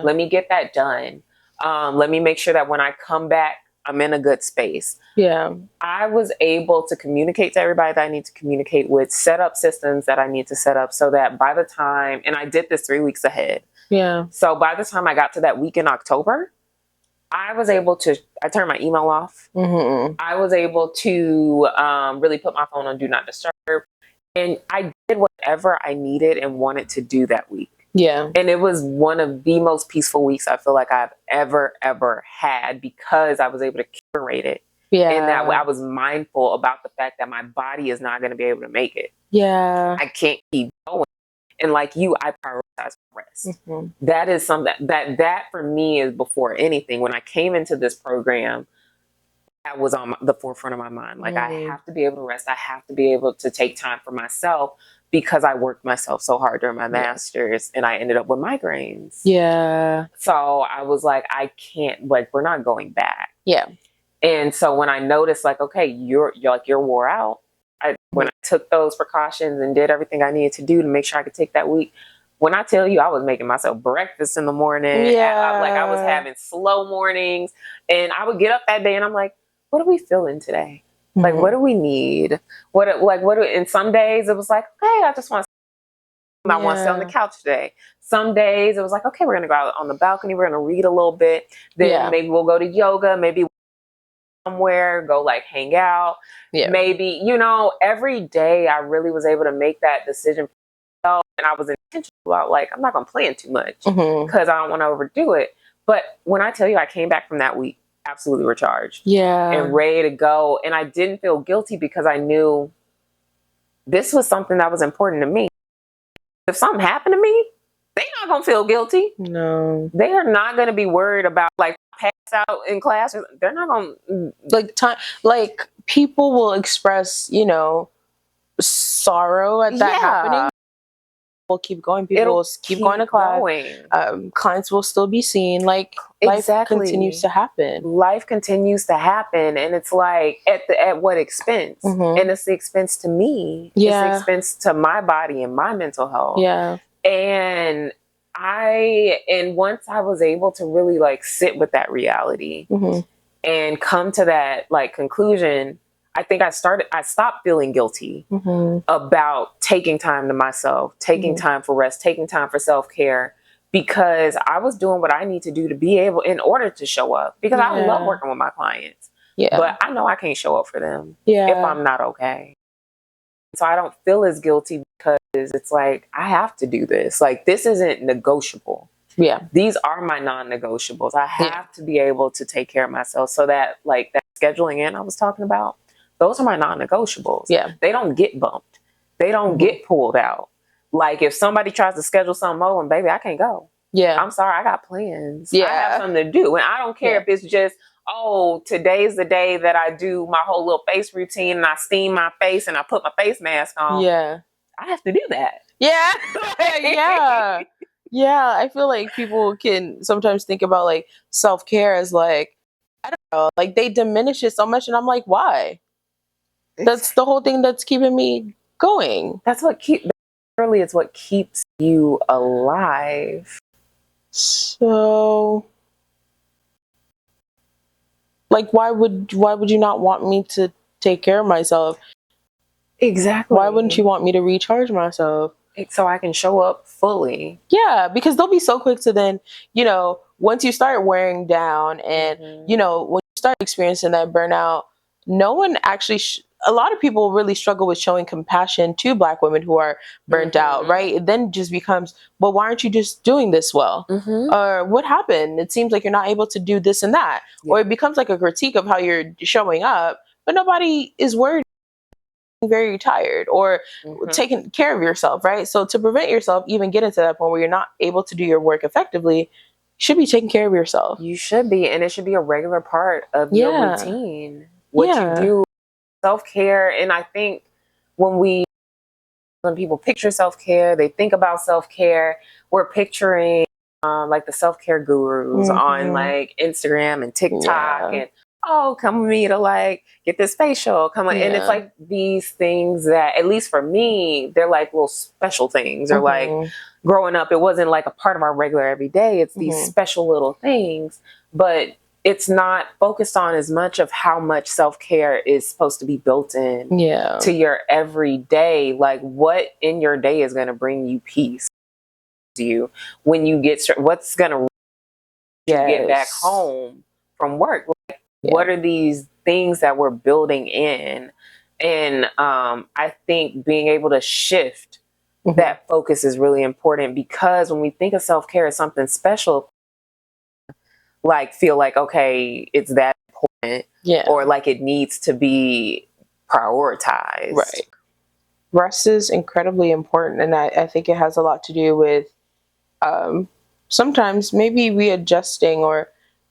Let me get that done. Let me make sure that when I come back, I'm in a good space. I was able to communicate to everybody that I need to communicate with, set up systems that I need to set up, so that by the time, and I did this 3 weeks ahead. So by the time I got to that week in October, I was able to, I turned my email off. I was able to really put my phone on Do Not Disturb. And I did whatever I needed and wanted to do that week. And it was one of the most peaceful weeks I feel like I've ever had, because I was able to curate it. In that way, I was mindful about the fact that my body is not going to be able to make it. I can't keep going. And like you, I prioritize rest. That is something that for me is before anything. When I came into this program, that was on the forefront of my mind. Like, I have to be able to rest. I have to be able to take time for myself, because I worked myself so hard during my master's and I ended up with migraines. So I was like, I can't, like, we're not going back. And so when I noticed, like, okay, you're wore out. When I took those precautions and did everything I needed to do to make sure I could take that week, when I tell you, I was making myself breakfast in the morning. I was having slow mornings, and I would get up that day and I'm like, what are we feeling today? Like, what do we need? And some days it was like, okay, I just want to, I want to sit on the couch today. Some days it was like, okay, we're going to go out on the balcony. We're going to read a little bit. Then maybe we'll go to yoga. Maybe somewhere, go like hang out. Maybe, you know, every day I really was able to make that decision. And I was intentional about, like, I'm not going to plan too much because I don't want to overdo it. But when I tell you, I came back from that week absolutely recharged and ready to go. And I didn't feel guilty, because I knew this was something that was important to me. If something happened to me, they're not going to feel guilty. No. They are not going to be worried about, like, pass out in class. They're not going to, like, people will express, you know, sorrow at that happening. Will keep going. People will keep going to class. Clients will still be seen. Like, life continues to happen. Life continues to happen, and it's like, at what expense? And it's the expense to me. It's the expense to my body and my mental health. And once I was able to really, like, sit with that reality and come to that, like, conclusion, I think I stopped feeling guilty about taking time to myself, taking time for rest, taking time for self-care, because I was doing what I need to do to be able, in order to show up, because I love working with my clients, but I know I can't show up for them if I'm not okay. So I don't feel as guilty, because it's like, I have to do this. Like, this isn't negotiable. These are my non-negotiables. I have to be able to take care of myself, so that, like, that scheduling in I was talking about, those are my non-negotiables. They don't get bumped. They don't get pulled out. Like, if somebody tries to schedule something over, baby, I can't go. I'm sorry, I got plans. I have something to do. And I don't care if it's just, oh, today's the day that I do my whole little face routine and I steam my face and I put my face mask on. I have to do that. I feel like people can sometimes think about, like, self-care as, like, I don't know, like they diminish it so much, and I'm like, why? That's the whole thing that's keeping me going. Literally, it's what keeps you alive. So, like, why would you not want me to take care of myself? Exactly. Why wouldn't you want me to recharge myself? So I can show up fully. Yeah, because they'll be so quick to then, once you start wearing down and, when you start experiencing that burnout, no one actually, a lot of people really struggle with showing compassion to Black women who are burnt out, right? It then just becomes, well, why aren't you just doing this well? Or what happened? It seems like you're not able to do this and that. Yeah. Or it becomes like a critique of how you're showing up, but nobody is worried very tired or taking care of yourself, right? So to prevent yourself even getting to that point where you're not able to do your work effectively, you should be taking care of yourself. You should be, and it should be a regular part of your routine. What you do, self-care. And I think when people picture self-care, they think about self-care, we're picturing like the self-care gurus on like Instagram and TikTok and come with me to like get this facial, come on. And it's like these things that, at least for me, they're like little special things, or like growing up, it wasn't like a part of our regular everyday. It's these special little things, but it's not focused on as much of how much self-care is supposed to be built in to your everyday. Like, what in your day is going to bring you peace to you when you get, what's going to get back home from work? Like, what are these things that we're building in? And I think being able to shift that focus is really important, because when we think of self-care as something special, like feel like, okay, it's that important, or like it needs to be prioritized. Right. Rest is incredibly important, and I think it has a lot to do with sometimes maybe readjusting or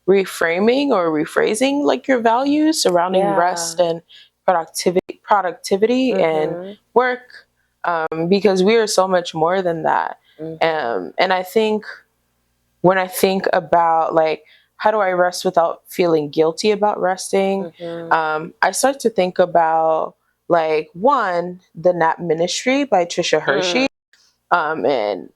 reframing or rephrasing like your values surrounding rest and productivity and work, because we are so much more than that. And I think when I think about like, how do I rest without feeling guilty about resting? I start to think about like, one, the Nap Ministry by Trisha Hershey. And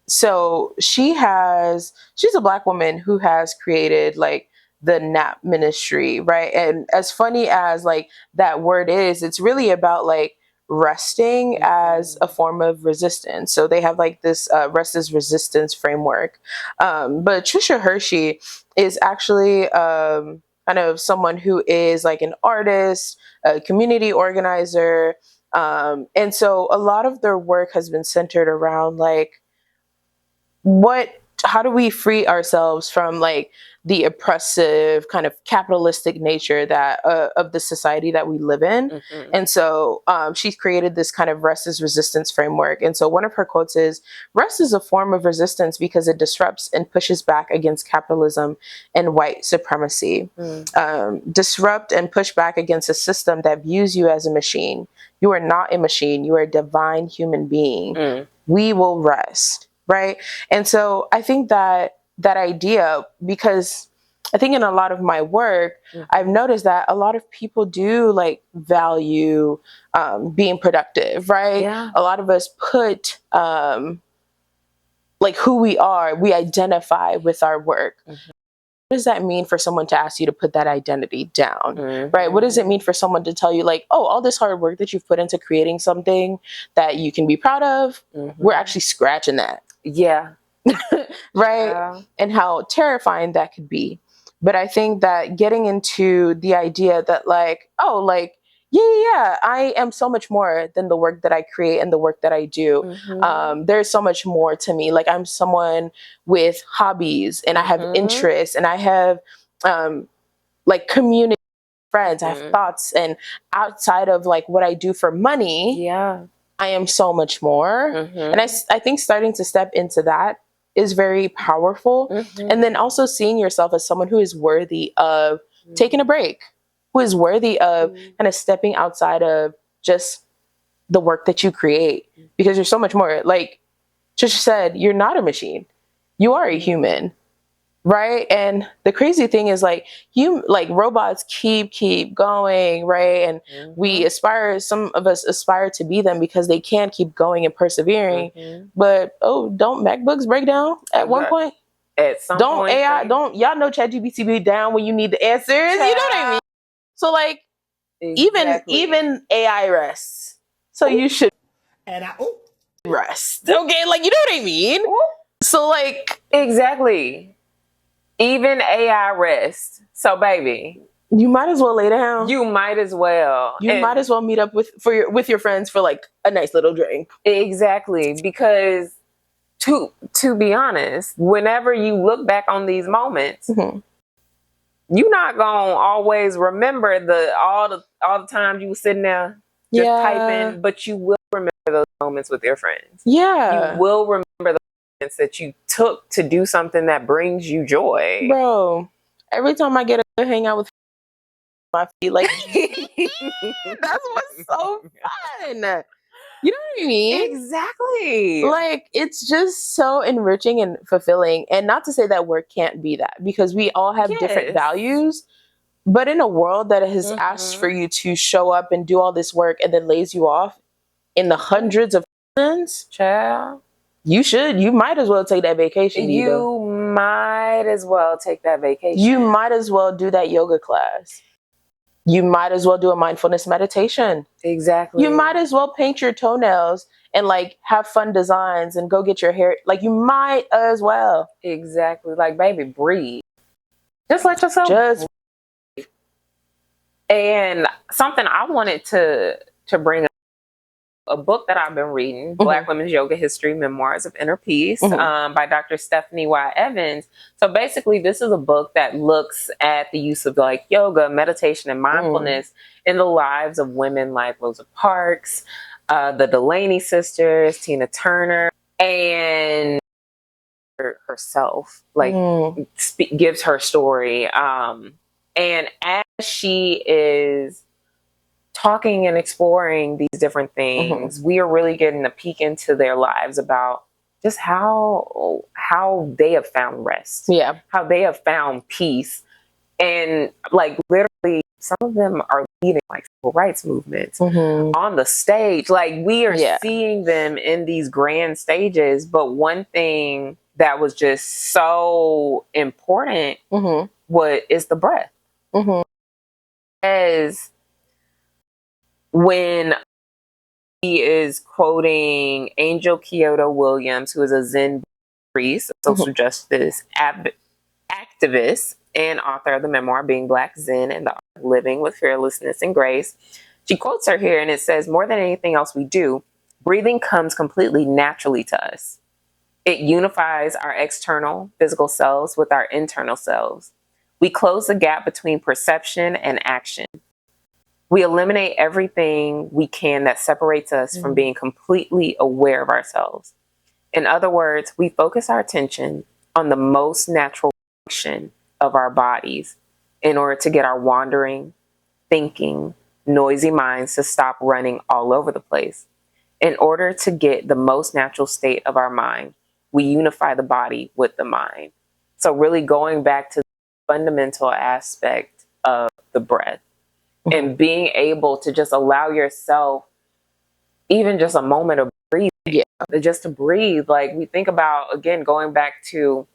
so she's a Black woman who has created like the Nap Ministry, right? And as funny as like that word is, it's really about like resting as a form of resistance. So they have like this rest as resistance framework. But Trisha Hershey is actually kind of someone who is like an artist, a community organizer. And so a lot of their work has been centered around like, how do we free ourselves from like the oppressive kind of capitalistic nature that of the society that we live in? And so she's created this kind of rest as resistance framework. And so one of her quotes is, rest is a form of resistance because it disrupts and pushes back against capitalism and white supremacy. Disrupt and push back against a system that views you as a machine. You are not a machine. You are a divine human being. We will rest. Right. And so I think that idea, because I think in a lot of my work, I've noticed that a lot of people do like value being productive. Right. A lot of us put like who we are, we identify with our work. What does that mean for someone to ask you to put that identity down? Right? What does it mean for someone to tell you like, oh, all this hard work that you've put into creating something that you can be proud of, we're actually scratching that. Right? And how terrifying that could be. But I think that getting into the idea that like, oh, like, I am so much more than the work that I create and the work that I do. There's so much more to me. Like, I'm someone with hobbies, and I have interests, and I have like community friends. I have thoughts, and outside of like what I do for money, I am so much more. And I think starting to step into that is very powerful. And then also seeing yourself as someone who is worthy of taking a break, who is worthy of kind of stepping outside of just the work that you create, because you're so much more. Like Trisha said, you're not a machine. You are a human. Right. And the crazy thing is like robots keep going, right? And we aspire, some of us aspire to be them because they can keep going and persevering. But don't MacBooks break down at one point? At some don't point, AI don't y'all know ChatGPT be down when you need the answers? You know what I mean? So like even AI rests. So you should rest. Okay, like you know what I mean? So like exactly. Even AI rests. So baby, you might as well lay down. You might as well. You might as well meet up with your friends for like a nice little drink. Exactly, because to be honest, whenever you look back on these moments, you're not gonna always remember all the times you were sitting there just typing, but you will remember those moments with your friends. Yeah, you will remember the moments that you took to do something that brings you joy. Bro, every time I get to hang out with my feet, like that's what's so fun. You know what I mean? Exactly. Like, it's just so enriching and fulfilling. And not to say that work can't be that, because we all have different values. But in a world that has asked for you to show up and do all this work and then lays you off in the hundreds of thousands, child, you might as well take that vacation. You might as well take that vacation. You might as well do that yoga class. You might as well do a mindfulness meditation. Exactly. You might as well paint your toenails and like have fun designs and go get your hair. Like you might as well. Exactly. Like, baby, breathe. Just let yourself breathe. And something I wanted to bring up, a book that I've been reading, Black Women's Yoga History, Memoirs of Inner Peace, by Dr. Stephanie Y. Evans. So basically, this is a book that looks at the use of like yoga, meditation, and mindfulness in the lives of women like Rosa Parks, the Delaney sisters, Tina Turner, and herself, like gives her story. And as she is talking and exploring these different things, we are really getting a peek into their lives about just how they have found rest, how they have found peace, and like literally some of them are leading like civil rights movements on the stage. Like we are seeing them in these grand stages, but one thing that was just so important is the breath. As when he is quoting Angel Kyoto Williams, who is a Zen priest, a social justice activist, and author of the memoir Being Black, Zen, and the Art of Living with Fearlessness and Grace. She quotes her here, and it says, "More than anything else we do, breathing comes completely naturally to us. It unifies our external physical selves with our internal selves. We close the gap between perception and action. We eliminate everything we can that separates us from being completely aware of ourselves. In other words, we focus our attention on the most natural function of our bodies in order to get our wandering, thinking, noisy minds to stop running all over the place. In order to get the most natural state of our mind, we unify the body with the mind." So really going back to the fundamental aspect of the breath and being able to just allow yourself even just a moment of breathing, just to breathe. Like we think about, again, going back to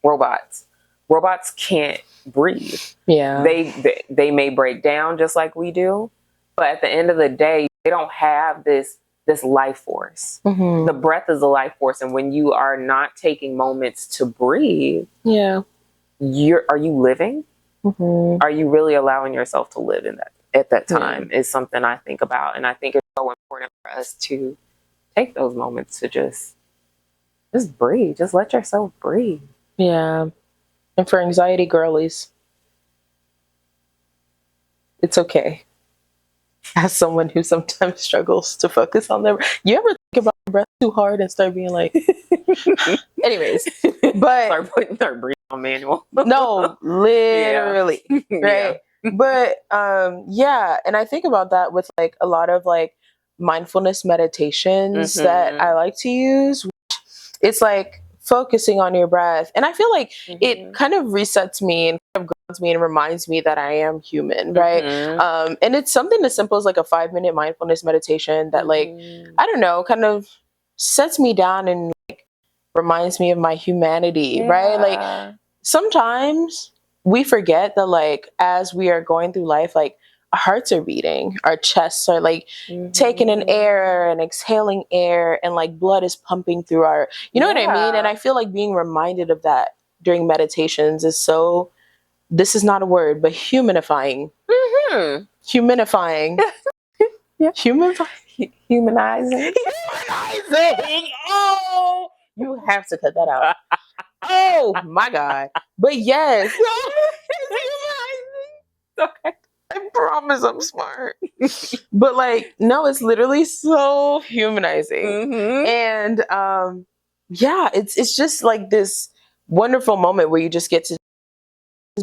robots. Robots can't breathe. They may break down just like we do, but at the end of the day, they don't have this life force. The breath is a life force, and when you are not taking moments to breathe, are you living? Are you really allowing yourself to live in that at that time? Is something I think about, and I think it's so important for us to take those moments to just breathe. Just let yourself breathe. Yeah. And for anxiety girlies, it's okay. As someone who sometimes struggles to focus on their breath, you ever think about your breath too hard and start being like, anyways, but start breathing on manual. No, literally, right? But and I think about that with like a lot of like mindfulness meditations that I like to use. It's like focusing on your breath. And I feel like it kind of resets me and kind of grounds me and reminds me that I am human, right? And it's something as simple as like a 5-minute mindfulness meditation that like, I don't know, kind of sets me down and like reminds me of my humanity, right? Like sometimes we forget that like as we are going through life, like our hearts are beating, our chests are like taking in air and exhaling air, and like blood is pumping through our, you know what I mean? And I feel like being reminded of that during meditations is so, this is not a word, but humanifying. Humanifying. Humanizing. Humanizing. Oh, you have to cut that out. Oh my God. But yes. Okay. I promise I'm smart. But like, no, it's literally so humanizing. And yeah, it's just like this wonderful moment where you just get to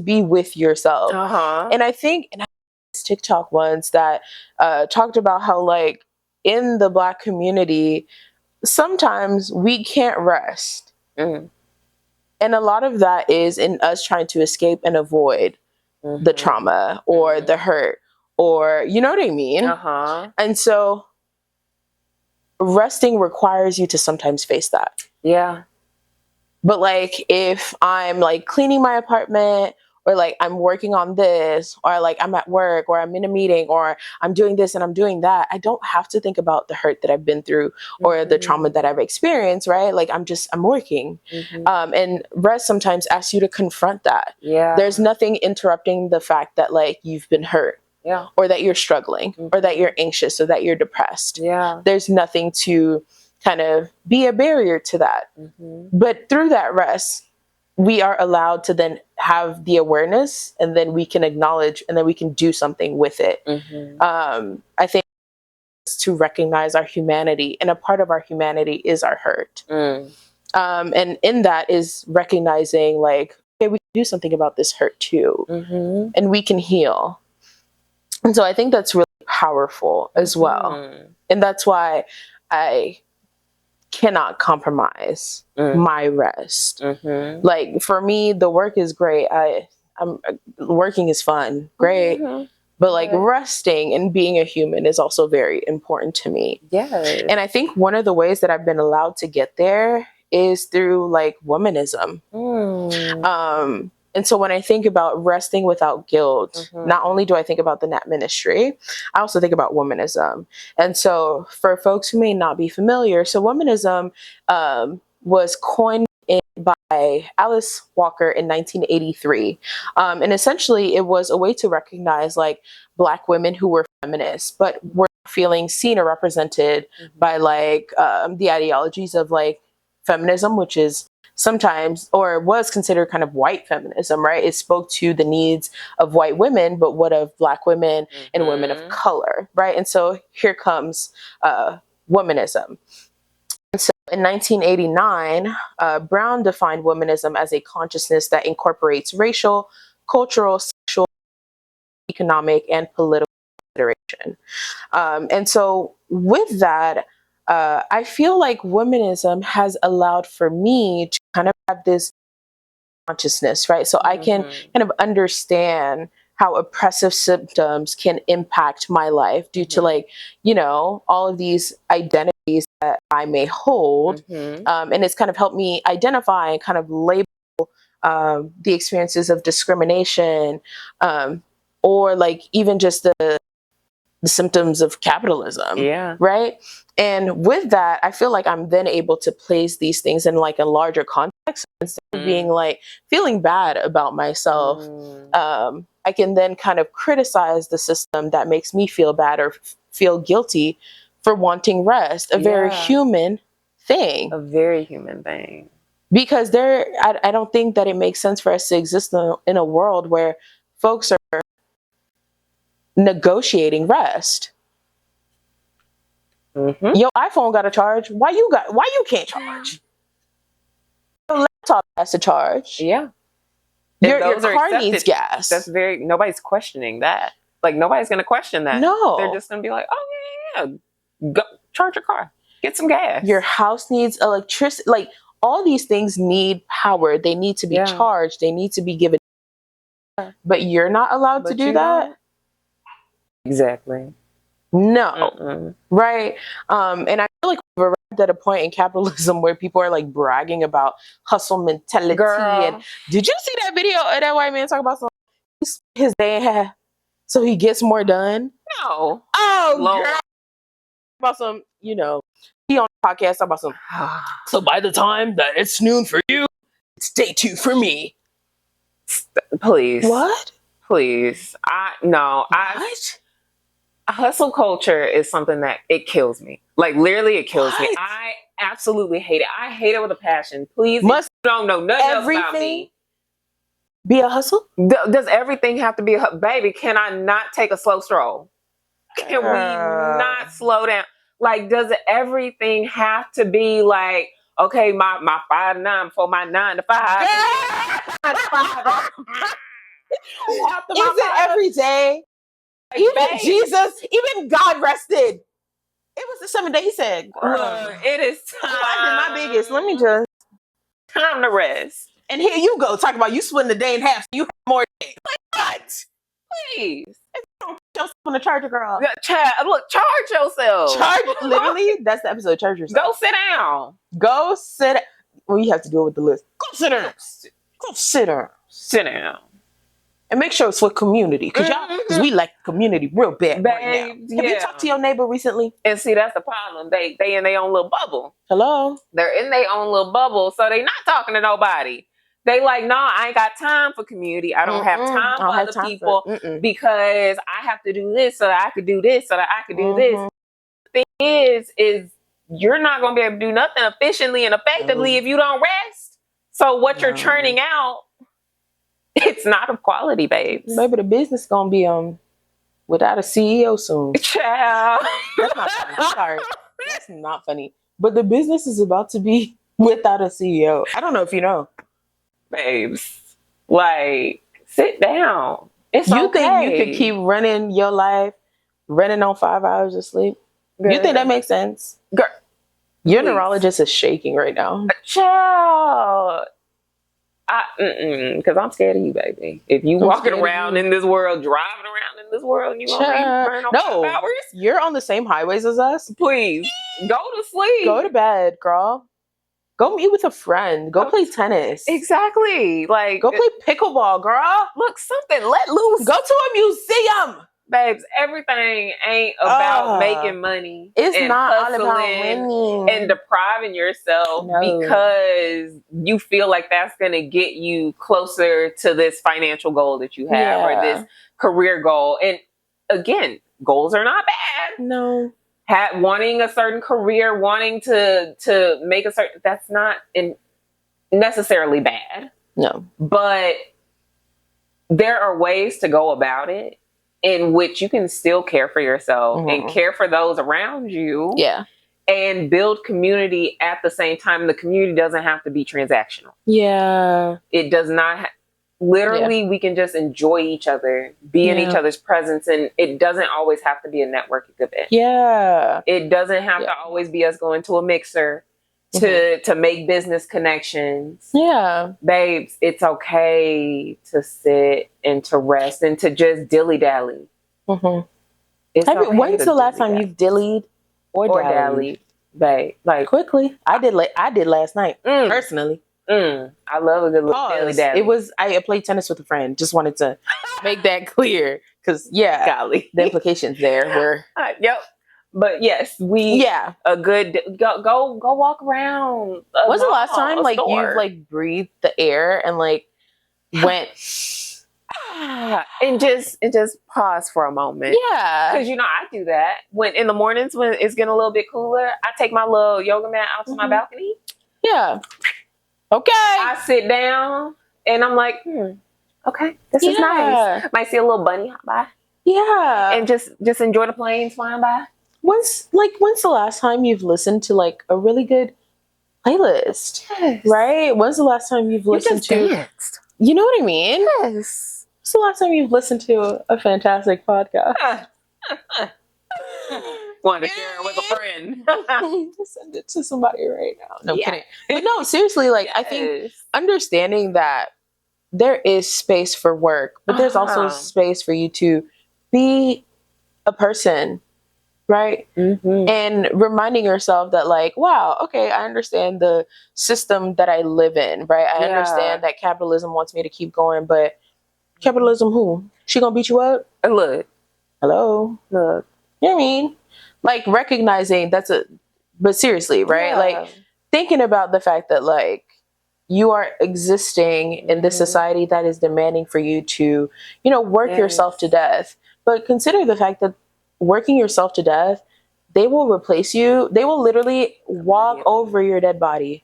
be with yourself. And I think, and I this TikTok once that talked about how like in the Black community, sometimes we can't rest. And a lot of that is in us trying to escape and avoid the trauma or the hurt, or you know what I mean? And so resting requires you to sometimes face that. Yeah. But like if I'm like cleaning my apartment, or like I'm working on this, or like I'm at work, or I'm in a meeting, or I'm doing this and I'm doing that, I don't have to think about the hurt that I've been through or the trauma that I've experienced, right? Like I'm working. And rest sometimes asks you to confront that. There's nothing interrupting the fact that like you've been hurt. Or that you're struggling, or that you're anxious, or that you're depressed. There's nothing to kind of be a barrier to that. But through that rest, we are allowed to then have the awareness, and then we can acknowledge, and then we can do something with it. I think to recognize our humanity, and a part of our humanity is our hurt. And in that is recognizing like, okay, we can do something about this hurt too, and we can heal. And so I think that's really powerful as well. And that's why I cannot compromise my rest. Like for me, the work is great. I'm working is fun, great. But like resting and being a human is also very important to me. And I think one of the ways that I've been allowed to get there is through like womanism. And so when I think about resting without guilt, not only do I think about the Nat Ministry, I also think about womanism. And so for folks who may not be familiar, so womanism was coined by Alice Walker in 1983. And essentially it was a way to recognize like Black women who were feminists, but were feeling seen or represented by like the ideologies of like feminism, which is sometimes, or was considered kind of white feminism, right? It spoke to the needs of white women, but what of Black women and women of color, right? And so here comes womanism. And so in 1989, Brown defined womanism as a consciousness that incorporates racial, cultural, sexual, economic, and political consideration. And so with that, I feel like womanism has allowed for me to kind of have this consciousness, right? So I can kind of understand how oppressive symptoms can impact my life due to like, you know, all of these identities that I may hold. And it's kind of helped me identify and kind of label the experiences of discrimination, or like even just the symptoms of capitalism, right? And with that, I feel like I'm then able to place these things in like a larger context instead of being like feeling bad about myself. I can then kind of criticize the system that makes me feel bad or feel guilty for wanting rest, a very human thing. A very human thing. Because I don't think that it makes sense for us to exist in a world where folks are negotiating rest. Your iPhone got to charge. Why you can't charge? Your laptop has to charge. Your car needs gas. That's nobody's questioning that. Like nobody's gonna question that. No. They're just gonna be like, oh yeah. Go charge your car. Get some gas. Your house needs electricity. Like all these things need power. They need to be charged. They need to be given. But you're not allowed to do that? Exactly. No. Right? And I feel like we've arrived at a point in capitalism where people are like bragging about hustle mentality. Girl. And did you see that video of that white man talking about his day in half so he gets more done? No. Oh, Lord. Girl. About some, he on the podcast about some. So by the time that it's noon for you, it's day 2 for me. Please. What? Please. Hustle culture is something that it kills me. Like, literally, it kills me. I absolutely hate it. I hate it with a passion. Please, you don't know nothing else about me. Be a hustle? Does everything have to be a baby? Can I not take a slow stroll? Can we not slow down? Like, does everything have to be like, okay, my 5 to 9 for my 9 to 5? Is it every day? Even Jesus, even God rested. It was the 7th day. He said, it is time. I did my biggest. Let me just. Time to rest. And here you go, talk about you splitting the day in half so you have more days. Like, what? Please. Don't put yourself on the charger, girl. Look, charge yourself. Literally, that's the episode, charge yourself. Go sit down. Go sit. Well, you have to do it with the list. Go sit down. Go sit down. Sit down. And make sure it's with community, because we like community real bad right now. Have you talked to your neighbor recently? And see, that's the problem. They in their own little bubble. Hello? They're in their own little bubble, so they not talking to nobody. They like, no, I ain't got time for community. I don't have time for other people because I have to do this so that I could do this so that I could do this. The thing is you're not going to be able to do nothing efficiently and effectively if you don't rest. So what you're churning out, it's not of quality, babes. Maybe the business gonna be without a CEO soon. Child. That's not funny. Sorry. That's not funny. But the business is about to be without a CEO. I don't know if you know. Babes. Like, sit down. It's you okay. think you could keep running your life, running on 5 hours of sleep? Girl. You think that makes sense? Girl. Your neurologist is shaking right now. Child. Because I'm scared of you, baby. If you walking around in this world, driving around in this world, and you gonna be burning on 5 hours? You're on the same highways as us. Please, go to sleep. Go to bed, girl. Go meet with a friend. Go play tennis. Exactly. Like, go play pickleball, girl. Look, something let loose. Go to a museum. Babes, everything ain't about making money. It's not all about winning and depriving yourself because you feel like that's going to get you closer to this financial goal that you have or this career goal. And again, goals are not bad. No. Wanting a certain career, wanting to make a certain, that's not necessarily bad. No. But there are ways to go about it in which you can still care for yourself and care for those around you. Yeah. And build community at the same time. The community doesn't have to be transactional. Yeah. It does not. Literally, we can just enjoy each other, be in each other's presence. And it doesn't always have to be a networking event. Yeah. It doesn't have to always be us going to a mixer to make business connections. Yeah. Babes, it's okay to sit and to rest and to just dilly-dally. When's the last time you've dillied or dallied? Babe, like, quickly. I did last night, personally. I love a good little dilly-dally. I played tennis with a friend. Just wanted to make that clear. Because, the implications there were... Yep. But yes, a good go walk around. When's the last time like you've like breathed the air and like went and just pause for a moment? Yeah, because I do that when in the mornings when it's getting a little bit cooler. I take my little yoga mat out to my balcony. Yeah. Okay. I sit down and I'm like, okay, this is nice. Might see a little bunny hop by. Yeah, and just enjoy the planes flying by. When's the last time you've listened to like a really good playlist? Yes. Right? When's the last time you've listened to danced. You know what I mean? Yes. When's the last time you've listened to a fantastic podcast? wanted to share it with a friend. Send it to somebody right now. No, I'm kidding. But no, seriously, like, I think understanding that there is space for work, but there's also space for you to be a person, right? And reminding yourself that, like, wow, okay, I understand the system that I live in, right? I understand that capitalism wants me to keep going, but capitalism who? She gonna beat you up? Look. Hello? Look. You know what I mean? Like, recognizing but seriously, right? Like, thinking about the fact that, like, you are existing in this society that is demanding for you to, you know, work yourself to death. But consider the fact that working yourself to death, they will replace you. They will literally walk over your dead body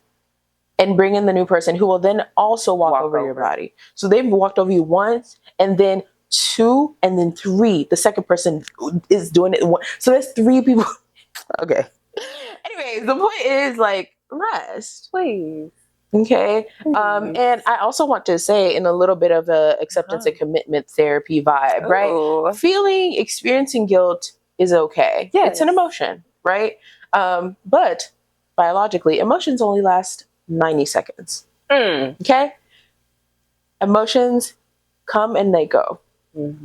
and bring in the new person who will then also walk over your body. So they've walked over you once, and then 2, and then 3. The second person is doing it. So there's 3 people. Okay. Anyways, the point is, like, rest, please. Okay. And I also want to say, in a little bit of a acceptance and commitment therapy vibe, right? Experiencing guilt is okay. It's an emotion, right? But biologically, emotions only last 90 seconds. Okay? Emotions come and they go.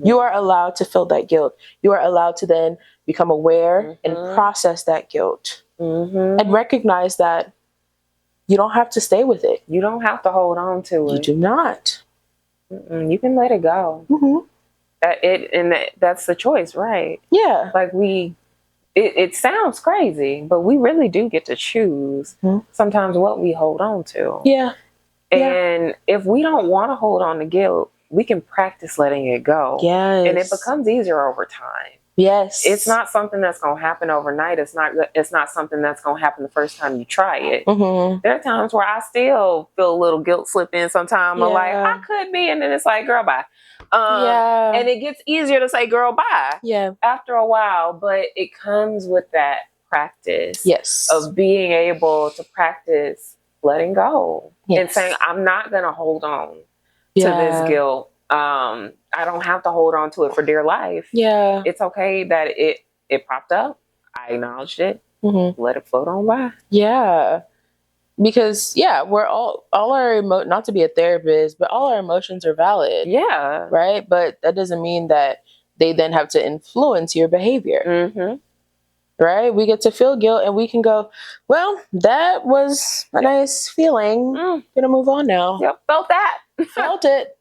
You are allowed to feel that guilt. You are allowed to then become aware and process that guilt. And recognize that you don't have to stay with it. You don't have to hold on to it. You do not. You can let it go. That's the choice, right? Yeah. Like, it sounds crazy, but we really do get to choose sometimes what we hold on to. Yeah. And if we don't want to hold on to guilt, we can practice letting it go. Yes. And it becomes easier over time. Yes. It's not something that's going to happen overnight. It's not something that's going to happen the first time you try it. There are times where I still feel a little guilt slip in sometimes. I'm like, I could be. And then it's like, girl, bye. And it gets easier to say, girl, bye. After a while. But it comes with that practice. Of being able to practice letting go. And saying, I'm not going to hold on to this guilt. I don't have to hold on to it for dear life. It's okay that it popped up. I acknowledged it. Let it float on by. Because we're all our not to be a therapist, but all our emotions are valid. Right? But that doesn't mean that they then have to influence your behavior. Right? We get to feel guilt and we can go, well, that was a nice feeling. Gonna move on now. Felt that. Felt it.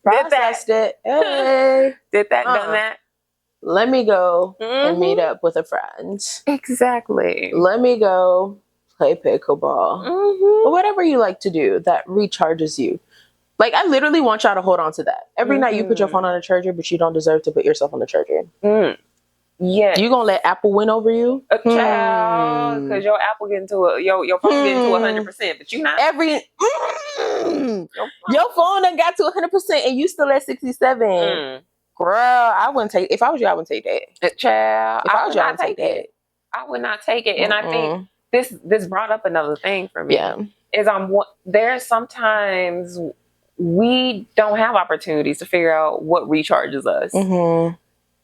Processed it. Hey. Did that, done that. Let me go and meet up with a friend. Exactly. Let me go play pickleball. Or whatever you like to do that recharges you. Like, I literally want y'all to hold on to that. Every night you put your phone on a charger, but you don't deserve to put yourself on the charger. You gonna let Apple win over you? Child, because your Apple get into your phone get into 100%, but you not. Your phone done got to 100% and you still at 67. Girl, I wouldn't take. If I was you, I wouldn't take that. Child, if I was you, I wouldn't take that. I would not take it. And I think this brought up another thing for me. Is there's sometimes we don't have opportunities to figure out what recharges us.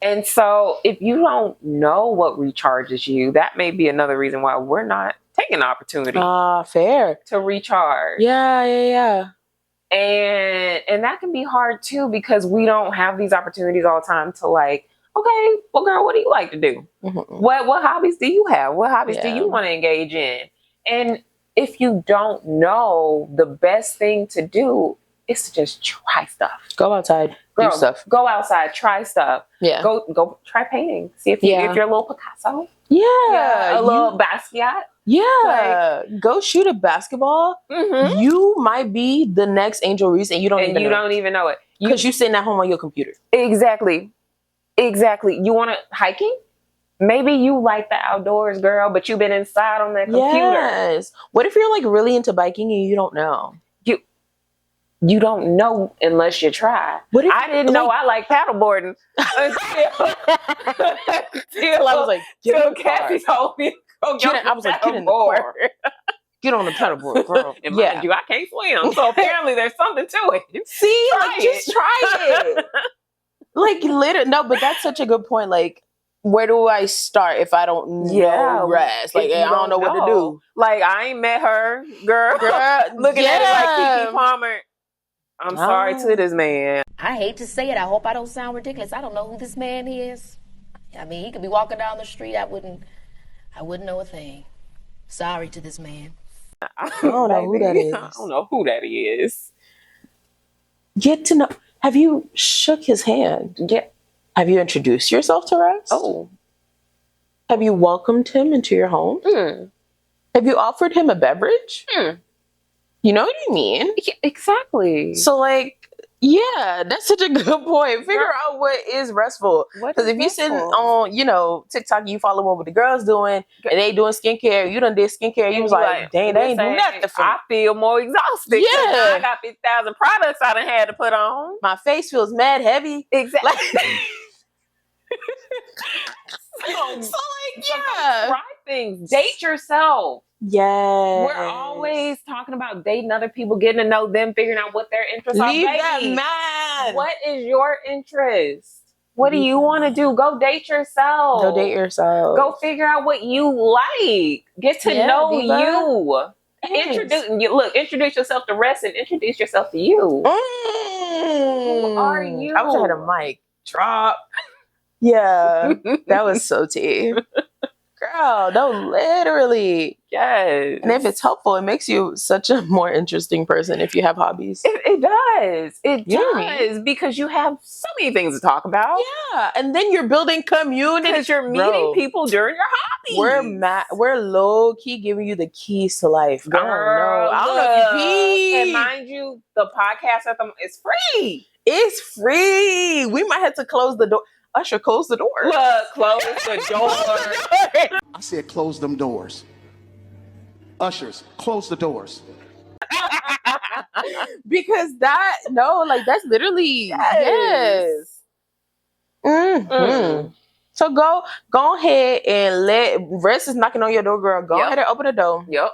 And so if you don't know what recharges you, that may be another reason why we're not taking the opportunity. Fair. To recharge. Yeah. And that can be hard too, because we don't have these opportunities all the time to, like, okay, well, girl, what do you like to do? What hobbies do you have? What hobbies do you want to engage in? And if you don't know, the best thing to do is to just try stuff. Go outside. Girl, do stuff. Go outside. Try stuff. Go try painting. See if you're a little Picasso. A little Basquiat. Go shoot a basketball. You might be the next Angel Reese, and you don't even know it because you're sitting at home on your computer. Exactly. You want to hiking? Maybe you like the outdoors, girl, but you've been inside on that computer. What if you're, like, really into biking and you don't know? You don't know unless you try. I didn't know I like paddleboarding until I was like, Cassie told me. I was like, get in the car. Get on the paddleboard, girl. And mind you, I can't swim, so apparently there's something to it. See, just try it. Like, literally, no, but that's such a good point. Like, where do I start if I don't know rest? Like, I don't know what to do. Like, I ain't met her, girl. Looking at it like Keke Palmer. I'm sorry to this man. I hate to say it. I hope I don't sound ridiculous. I don't know who this man is. I mean, he could be walking down the street. I wouldn't know a thing. Sorry to this man. I don't know who that is. I don't know who that is. Get to know. Have you shook his hand? Yeah. Have you introduced yourself to Rest? Oh. Have you welcomed him into your home? Have you offered him a beverage? You know what I mean? Yeah, exactly. So, like, yeah, that's such a good point. Figure out what is restful. Because if you sit on, TikTok, you follow what the girls doing, and they doing skincare, you done did skincare, you was like, dang, they ain't doing nothing for me. I feel more exhausted. Yeah. I got 50,000 products I done had to put on. My face feels mad heavy. Exactly. Try things. Date yourself. Yeah. We're always talking about dating other people, getting to know them, figuring out what their interests are. Leave that man. What is your interest? What do you want to do? Go date yourself. Go date yourself. Go figure out what you like. Get to know you. Introduce yourself to Rest and introduce yourself to you. Who are you? I wish I had a mic. Drop. Yeah, that was so tea. Girl, no, literally. Yes. And if it's helpful, it makes you such a more interesting person if you have hobbies. It does. It does. Because you have so many things to talk about. Yeah. And then you're building community. Because you're meeting people during your hobbies. We're low key giving you the keys to life. Girl, I don't know if you pee. And mind you, the podcast is free. It's free. We might have to close the door. Usher, close the door. Look, close the door. I said close them doors. Ushers, close the doors. Because that's literally yes. So go ahead and let Rest is knocking on your door, girl. Go ahead and open the door. Yep.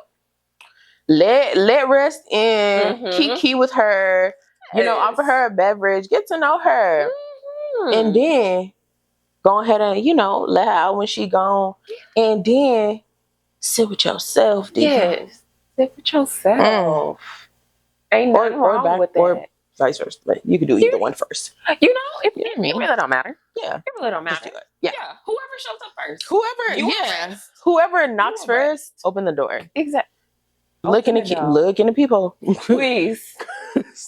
Let Rest in. Kiki with her. Offer her a beverage. Get to know her. And then go ahead and, let her out when she gone. And then sit with yourself. Yes. Sit with yourself. Ain't nothing wrong with that. Or vice versa. But you can do either one first. It really don't matter. Yeah. It really don't matter. Yeah. Whoever shows up first. Whoever knocks first, open the door. Exactly. Look in the people. Please.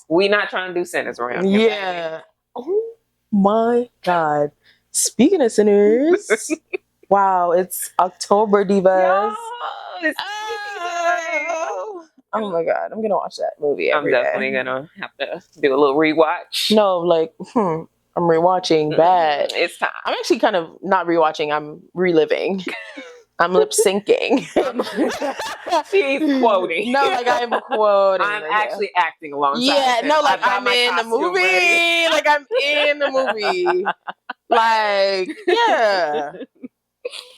We not trying to do sinners around here. Yeah. Oh my God. Speaking of sinners, wow, it's October, divas. Oh my God, I'm gonna watch that movie. I'm definitely gonna have to do a little rewatch. No, I'm rewatching Bad. It's time. I'm actually kind of not rewatching. I'm reliving. I'm lip syncing. She's quoting. No, I'm quoting. I'm actually acting alongside. Yeah, no, I'm in the movie. I'm in the movie. Yeah.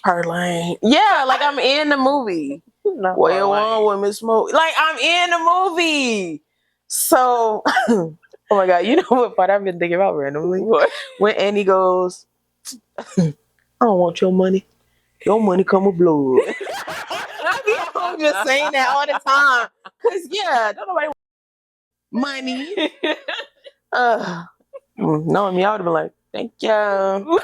Her lane. Yeah, I'm in the movie. Way on women smoke. I'm in the movie. So, oh my God, you know what part I've been thinking about randomly? What? When Annie goes, I don't want your money. Your money come with blood. I'm just saying that all the time. Because, don't nobody want money. Knowing me, I would have been like, thank you.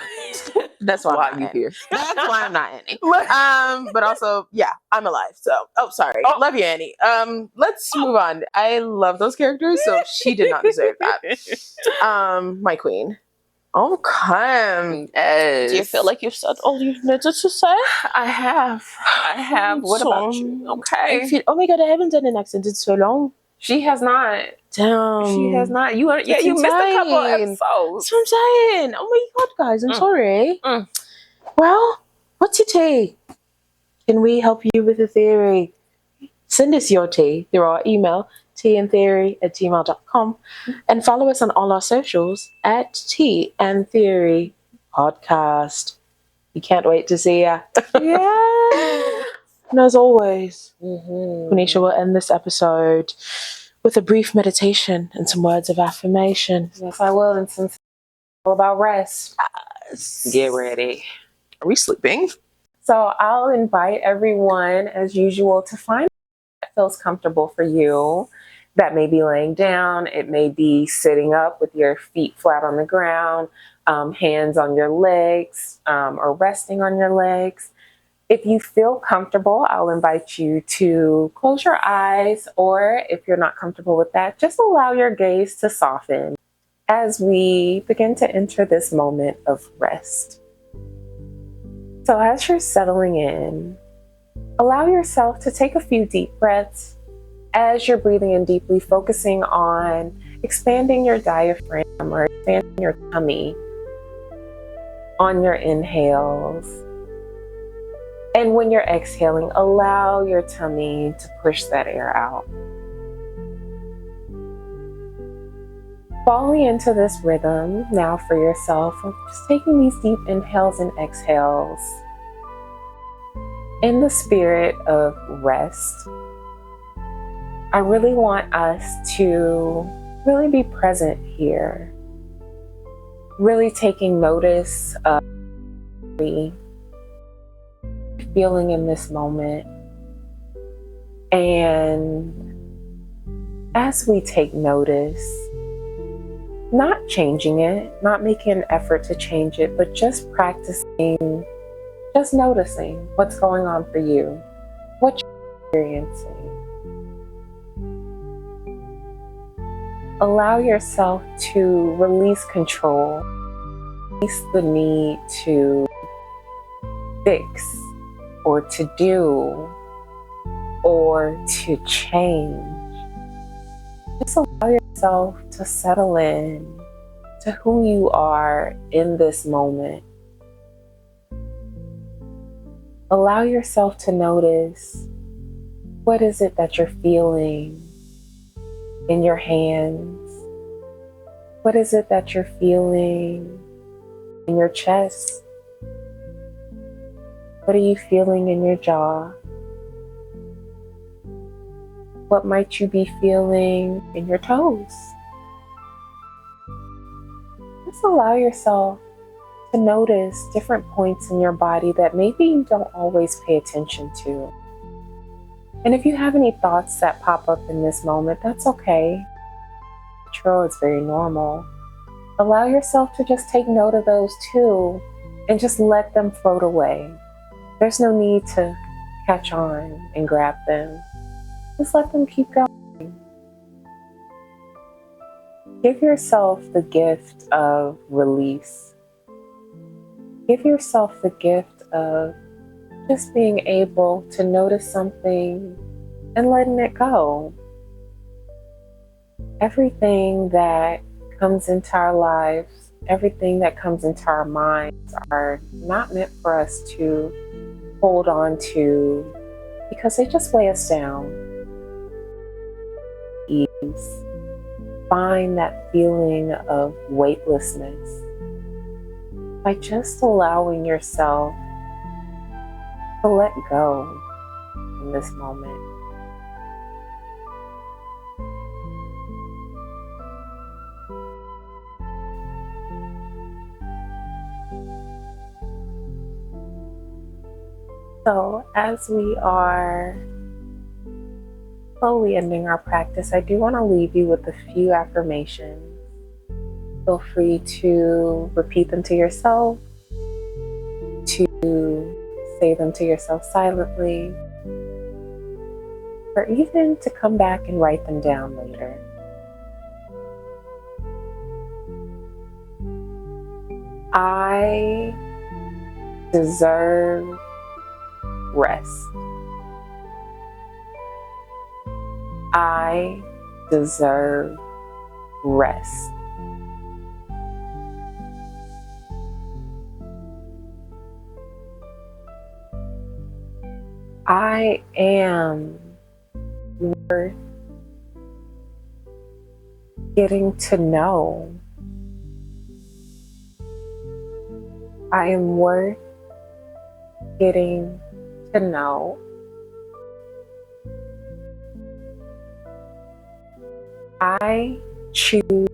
That's why I'm not here. That's why I'm not Annie. But also, I'm alive. So, sorry. Love you, Annie. Let's move on. I love those characters, so she did not deserve that. My queen. Okay. Yes. Do you feel like you've said all you needed to say? I have. What about you? Okay. Oh my God, I haven't done an accent in so long. She has not. Damn. She has not. You missed a couple of episodes. That's what I'm saying. Oh my God, guys, I'm sorry. Well, what's your tea? Can we help you with a theory? Send us your tea through our email, teaandtheory@gmail.com, and follow us on all our socials at Tea and Theory Podcast. We can't wait to see ya. Yeah. And as always, Quenisha will end this episode with a brief meditation and some words of affirmation. Yes, I will. And since it's all about rest, get ready. Are we sleeping? So I'll invite everyone, as usual, to find what feels comfortable for you. That may be laying down, it may be sitting up with your feet flat on the ground, hands on your legs, or resting on your legs. If you feel comfortable, I'll invite you to close your eyes, or if you're not comfortable with that, just allow your gaze to soften as we begin to enter this moment of rest. So as you're settling in, allow yourself to take a few deep breaths as you're breathing in deeply, focusing on expanding your diaphragm or expanding your tummy on your inhales. And when you're exhaling, allow your tummy to push that air out. Falling into this rhythm now for yourself of just taking these deep inhales and exhales in the spirit of rest. I really want us to really be present here, really taking notice of the feeling in this moment. And as we take notice, not changing it, not making an effort to change it, but just practicing, just noticing what's going on for you, what you're experiencing. Allow yourself to release control, release the need to fix or to do or to change. Just allow yourself to settle in to who you are in this moment. Allow yourself to notice, what is it that you're feeling in your hands? What is it that you're feeling in your chest? What are you feeling in your jaw? What might you be feeling in your toes? Just allow yourself to notice different points in your body that maybe you don't always pay attention to. And if you have any thoughts that pop up in this moment, that's okay. It's very normal. Allow yourself to just take note of those too, and just let them float away. There's no need to catch on and grab them. Just let them keep going. Give yourself the gift of release. Give yourself the gift of just being able to notice something and letting it go. Everything that comes into our lives, everything that comes into our minds are not meant for us to hold on to because they just weigh us down. Ease. Find that feeling of weightlessness by just allowing yourself to let go in this moment. So as we are slowly ending our practice, I do want to leave you with a few affirmations. Feel free to repeat them to yourself, to say them to yourself silently, or even to come back and write them down later. I deserve rest. I deserve rest. I am worth getting to know. I am worth getting to know. I choose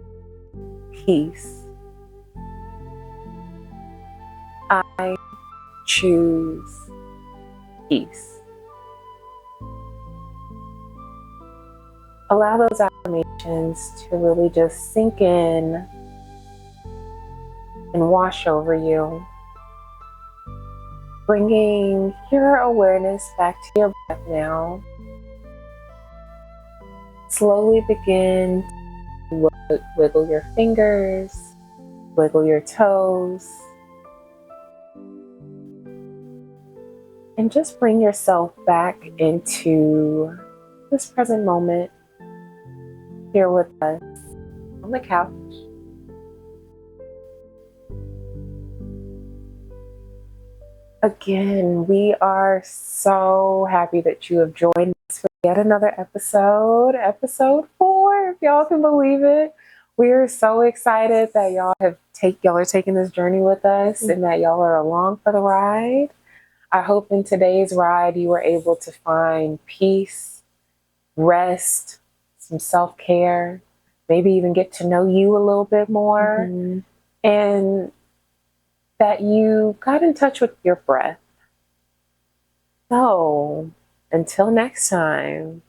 peace. I choose peace. Allow those affirmations to really just sink in and wash over you, bringing your awareness back to your breath now. Slowly begin to wiggle your fingers, wiggle your toes, and just bring yourself back into this present moment here with us on the couch. Again, we are so happy that you have joined us for yet another episode 4, if y'all can believe it. We are so excited that y'all are taking this journey with us and that y'all are along for the ride. I hope in today's ride you were able to find peace, rest, some self-care, maybe even get to know you a little bit more, and that you got in touch with your breath. So, until next time,